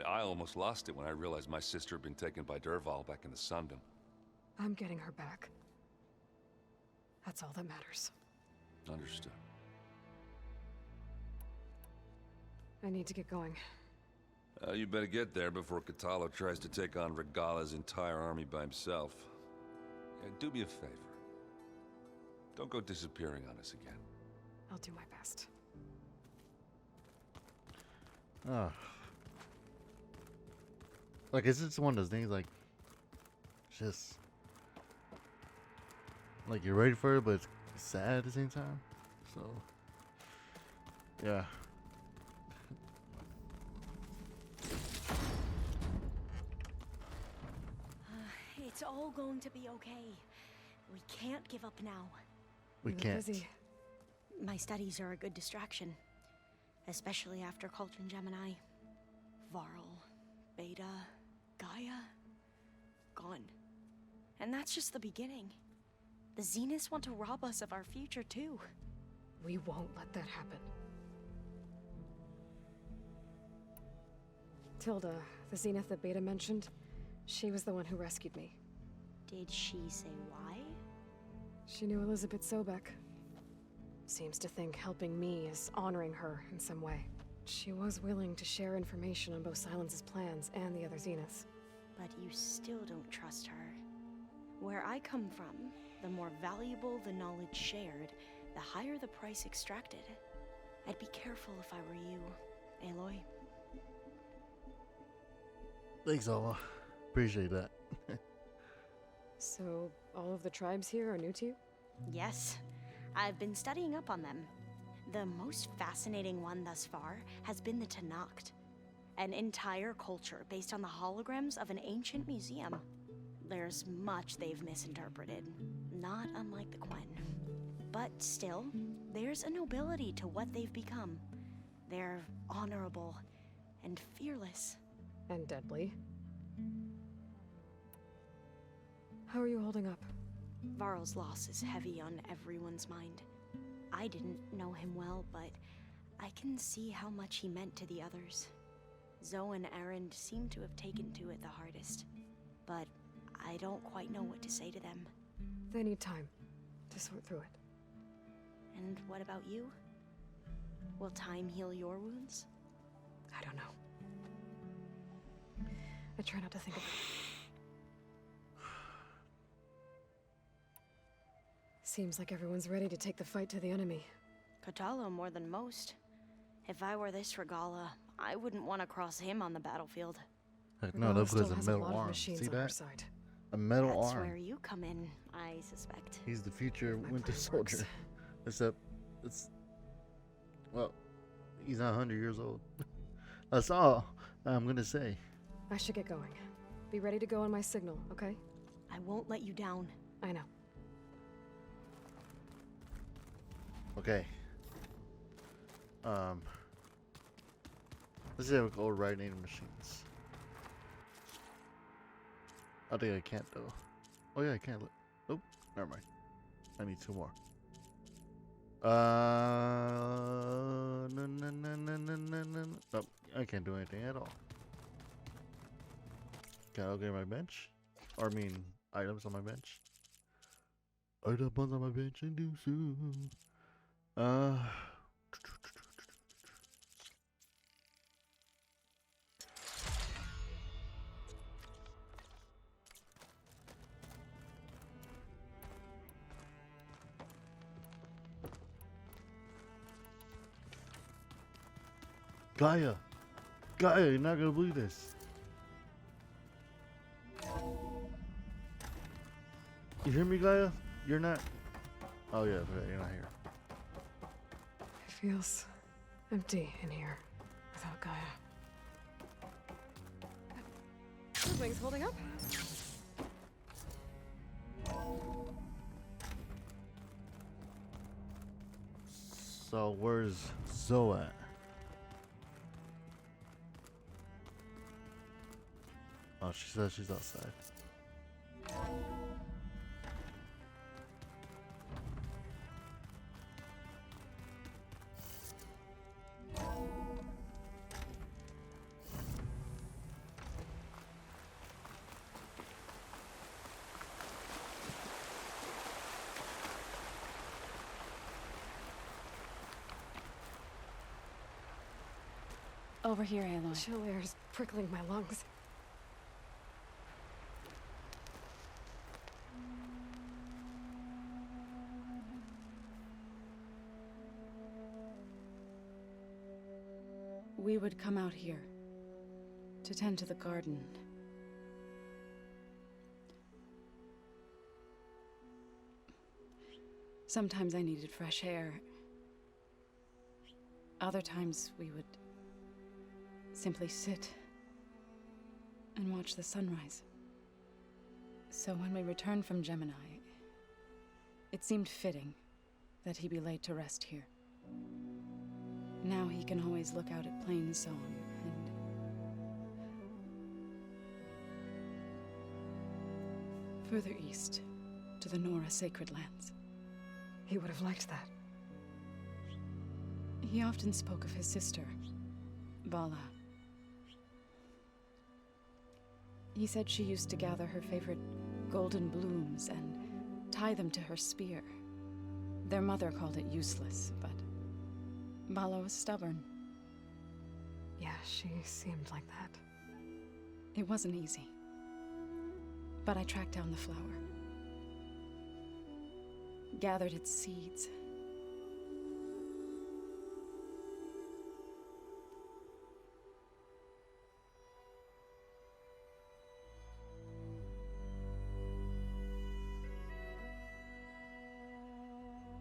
I almost lost it when I realized my sister had been taken by Dervahl back in the Sundom. I'm getting her back. That's all that matters. Understood. I need to get going. You better get there before Katalo tries to take on Regala's entire army by himself. Yeah, do me a favor. Don't go disappearing on us again. I'll do my best. Like, is this one of those things, like, just, like, you're ready for it, but it's sad at the same time? So, yeah. It's all going to be okay. We can't give up now. We can't. Busy. My studies are a good distraction. Especially after Cauldron Gemini. Varl, Beta, Gaia, gone. And that's just the beginning. The Zeniths want to rob us of our future too. We won't let that happen. Tilda, the Zenith that Beta mentioned, she was the one who rescued me. Did she say why? She knew Elizabeth Sobek. Seems to think helping me is honoring her in some way. She was willing to share information on both Silence's plans and the other Zeniths. But you still don't trust her. Where I come from, the more valuable the knowledge shared, the higher the price extracted. I'd be careful if I were you, Aloy. Thanks, Alma. Appreciate that. So, all of the tribes here are new to you? Yes, I've been studying up on them. The most fascinating one thus far has been the Tanakh, an entire culture based on the holograms of an ancient museum. There's much they've misinterpreted, not unlike the Quen. But still, there's a nobility to what they've become. They're honorable and fearless. And deadly. How are you holding up? Varl's loss is heavy on everyone's mind. I didn't know him well, but I can see how much he meant to the others. Zoe and Erend seem to have taken to it the hardest, but I don't quite know what to say to them. They need time to sort through it. And what about you? Will time heal your wounds? I don't know. I try not to think of it. Seems like everyone's ready to take the fight to the enemy. Kotallo more than most. If I were this Regala, I wouldn't want to cross him on the battlefield. Heck no, that still was a has metal lot of arm. machines See on our that? side. A metal That's arm. where you come in, I suspect. He's the future My Winter plan Soldier. works. Except, it's... Well, he's not 100 years old. That's all I'm gonna say. I should get going. Be ready to go on my signal, okay? I won't let you down. I know. Okay. Let's see how we go right native machines. I think I can't though. Oh yeah, I can. Nope. Never mind. I need two more. No. Nope. I can't do anything at all. Can I upgrade my bench? Or I mean, items on my bench? Items on my bench and do so. Gaia! Gaia, you're not gonna believe this. You hear me, Gaia? You're not... Oh yeah, you're not here. It feels empty in here without Gaia. Your wings holding up? So where's Zoe at? Oh, she says she's outside. Over here, Aloy. Chill air's prickling my lungs. We would come out here to tend to the garden. Sometimes I needed fresh air. Other times we would simply sit and watch the sunrise. So when we returned from Gemini, it seemed fitting that he be laid to rest here. Now he can always look out at Plain Song and... further east, to the Nora Sacred Lands. He would have liked that. He often spoke of his sister, Bala. He said she used to gather her favorite golden blooms and tie them to her spear. Their mother called it useless, but Bala was stubborn. Yeah, she seemed like that. It wasn't easy. But I tracked down the flower. Gathered its seeds.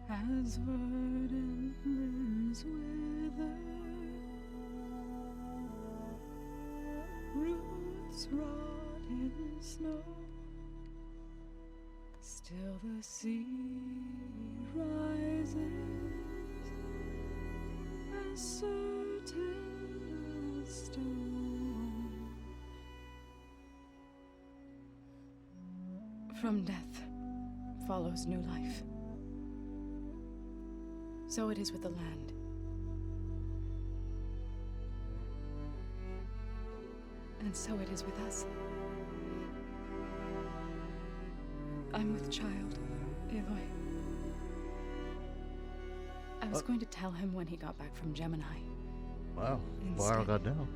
As verdant limbs wither, roots rot in snow, Still the sea rises as certain as stone. From death follows new life. So it is with the land. And so it is with us. I'm with child, Aloy. I was going to tell him when he got back from Gemini. Wow, Instead, Faro got down.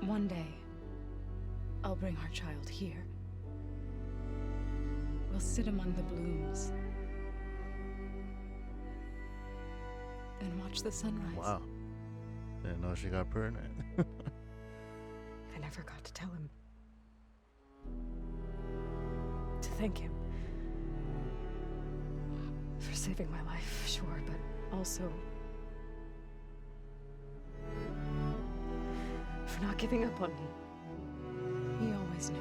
one day, I'll bring our child here. We'll sit among the blooms and watch the sunrise. Wow. Didn't know she got pregnant. I never got to tell him. To thank him. For saving my life, sure, but also for not giving up on me. He always knew.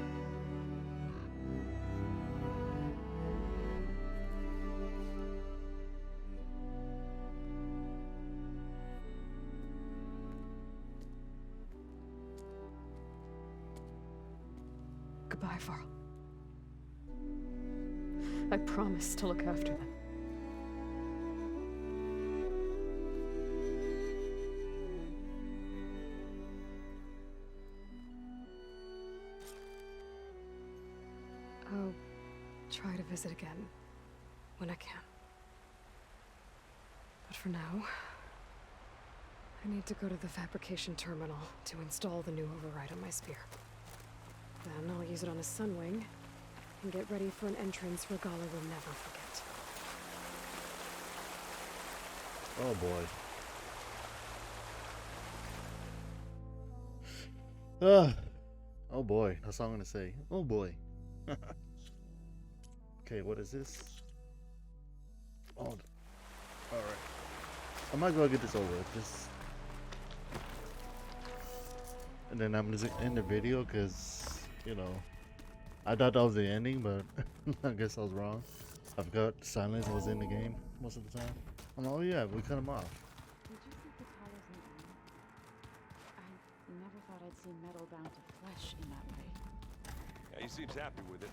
Goodbye, Faro. I promise to look after them. I'll try to visit again when I can. But for now, I need to go to the fabrication terminal to install the new override on my spear. Then I'll use it on a sunwing and get ready for an entrance Regala will never forget. Oh boy. Oh boy, that's all I'm gonna say. Oh boy. Okay, what is this? Oh, alright. I might as well get this over with. Just... And then I'm gonna end the video because, you know, I thought that was the ending, but I guess I was wrong. I forgot silence was in the game most of the time. I'm like, oh yeah, we cut him off. Did you see Katala's new arm? I never thought I'd see metal bound to flesh in that way. Yeah, he seems happy with it.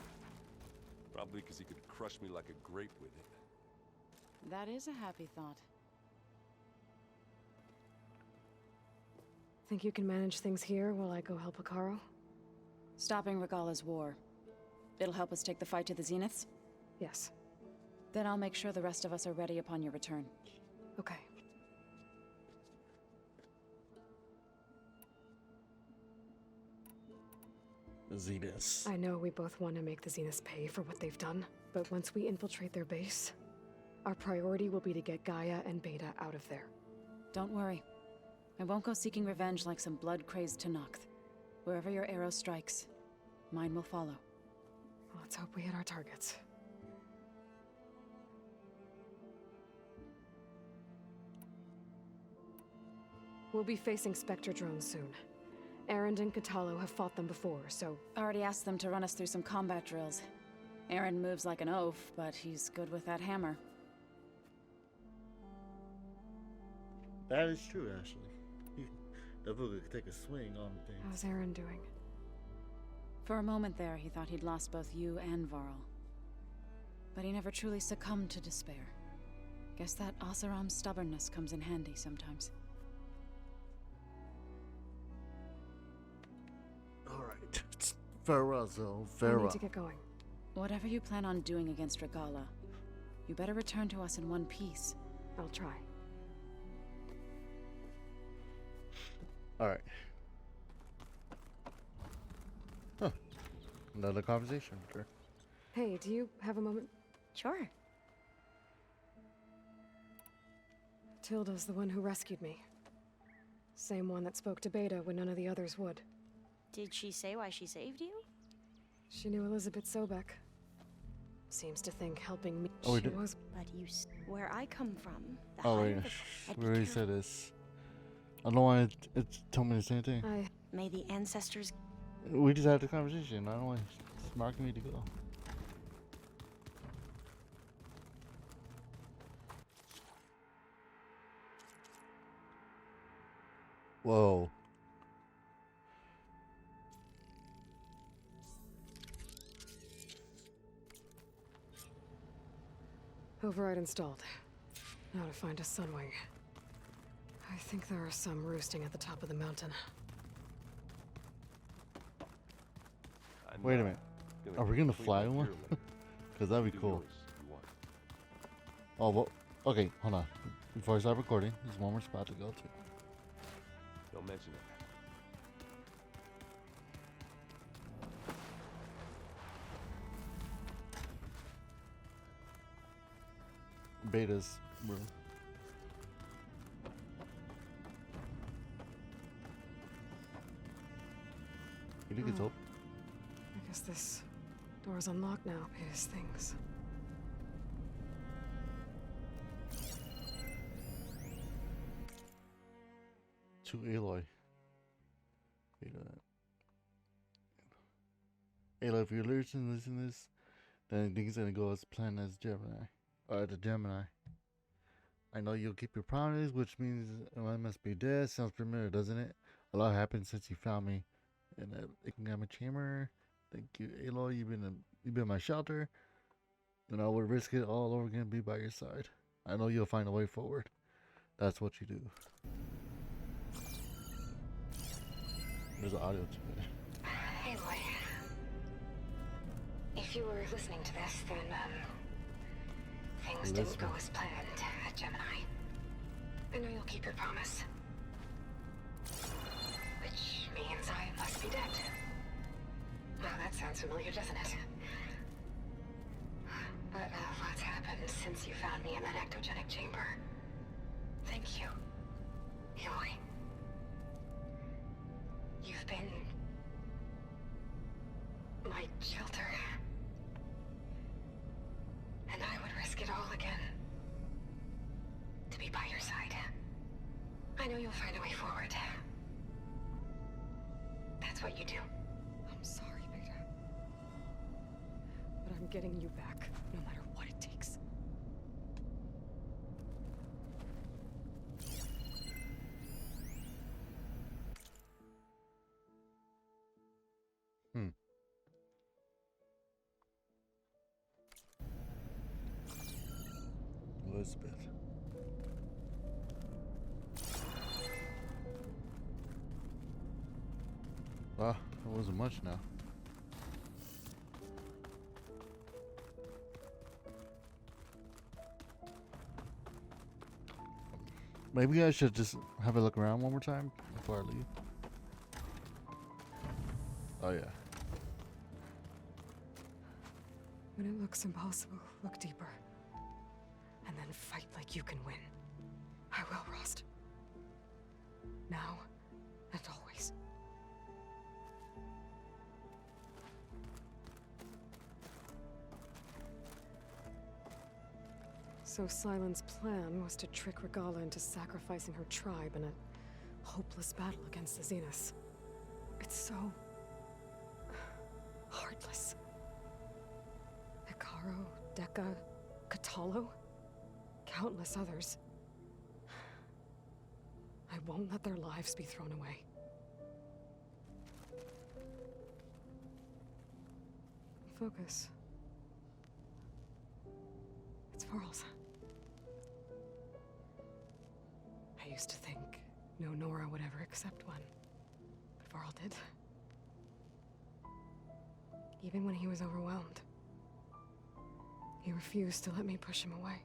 Probably because he could crush me like a grape with it. That is a happy thought. Think you can manage things here while I go help Hepharo? Stopping Regala's war. It'll help us take the fight to the Zeniths? Yes. Then I'll make sure the rest of us are ready upon your return. Okay. Zeniths. I know we both want to make the Zeniths pay for what they've done, but once we infiltrate their base, our priority will be to get Gaia and Beta out of there. Don't worry. I won't go seeking revenge like some blood-crazed Tenakth. Wherever your arrow strikes, mine will follow. Let's hope we hit our targets. We'll be facing Spectre drones soon. Aaron and Katalo have fought them before, so... Already asked them to run us through some combat drills. Aaron moves like an oaf, but he's good with that hammer. That is true, Ashley. That book could take a swing on things. How's Aaron doing? For a moment there, he thought he'd lost both you and Varl. But he never truly succumbed to despair. Guess that Oseram's stubbornness comes in handy sometimes. Alright. Farewell, so I farewell. need to get going. Whatever you plan on doing against Regala, you better return to us in one piece. I'll try. Alright. Huh. Another conversation, sure. Hey, do you have a moment? Sure. Tilda's the one who rescued me. Same one that spoke to Beta when none of the others would. Did she say why she saved you? She knew Elizabeth Sobek. Seems to think helping me Oh, we she did. was... But where I come from, the Oh, higher wait. the- I'd We be already careful. said this. I don't know why it told me the same thing. May the ancestors... We just had the conversation. I don't know why it's marking me to go. Whoa. Override installed. Now to find a sunwing. I think there are some roosting at the top of the mountain. Wait a minute. Are we gonna fly one? Because that'd be cool. Oh, well, okay, hold on. Before I start recording, there's one more spot to go to. Don't mention it. Beta's room. You think it's open? I guess this door's unlocked now. Beta's things. To Aloy. Aloy, if you're listening to this, then I think it's gonna go as planned as Gemini. The Gemini. I know you'll keep your promise, which means I must be dead. Sounds familiar, doesn't it? A lot happened since you found me in the Ikigami chamber. Thank you, Aloy. You've been my shelter, and I would risk it all over again to be by your side. I know you'll find a way forward. That's what you do. There's audio to it. Aloy. If you were listening to this, then, things didn't go as planned at Gemini. I know you'll keep your promise. Which means I must be dead. Well, that sounds familiar, doesn't it? But a lot's happened since you found me in that ectogenic chamber. Thank you, Aloy. You've been my shelter. And I would risk it all again to be by your side. I know you'll find a way forward. That's what you do. I'm sorry, Beta. But I'm getting you back, no matter what it takes. Elizabeth. Well, it wasn't much now. Maybe I should just have a look around one more time before I leave. Oh yeah. When it looks impossible, look deeper. And then fight like you can win. I will, Rost. Now and always. So Silent's plan was to trick Regala into sacrificing her tribe in a hopeless battle against the Zeniths. It's so heartless. Hikaru, Deka, Katalo, countless others. I won't let their lives be thrown away. Focus. It's Varl's. I used to think no Nora would ever accept one, but Varl did. Even when he was overwhelmed, he refused to let me push him away.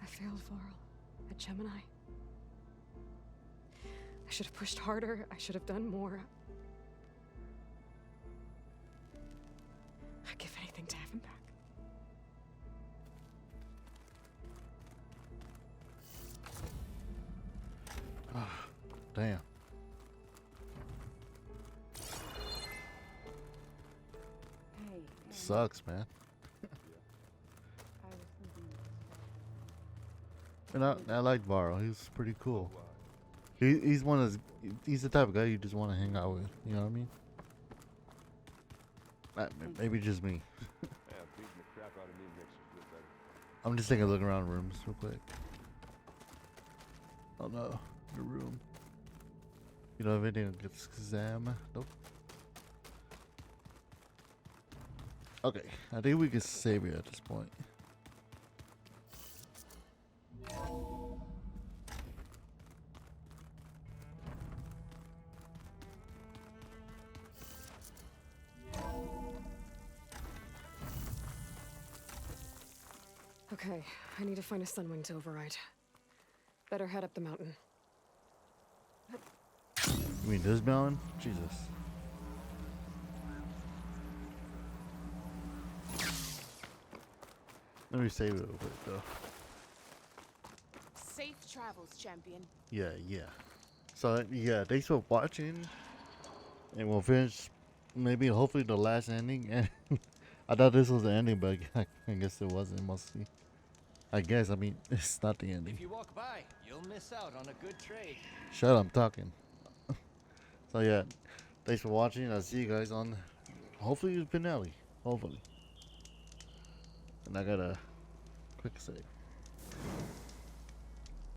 I failed Varl at Gemini. I should have pushed harder. I should have done more. I'd give anything to have him back. Damn. Sucks, man. And I like Varl. He's pretty cool. He's one of he's the type of guy you just want to hang out with. You know what I mean? Maybe just me. Yeah, beating the crap out of me makes I'm just taking a look around rooms real quick. Oh no, the room. You know, if anything gets exam. Nope. Okay, I think we can save it at this point. Okay, I need to find a sunwing to override. Better head up the mountain. You mean this mountain? Jesus. Let me save it real quick though. Safe travels, champion. Yeah. So yeah, thanks for watching, and we'll finish maybe hopefully the last ending. And I thought this was the ending, but I guess it wasn't mostly. I guess, I mean, it's not the ending. If you walk by, you'll miss out on a good trade. Shut up, I'm talking. So yeah, thanks for watching. I'll see you guys on hopefully the finale. Hopefully. And I got a quick save.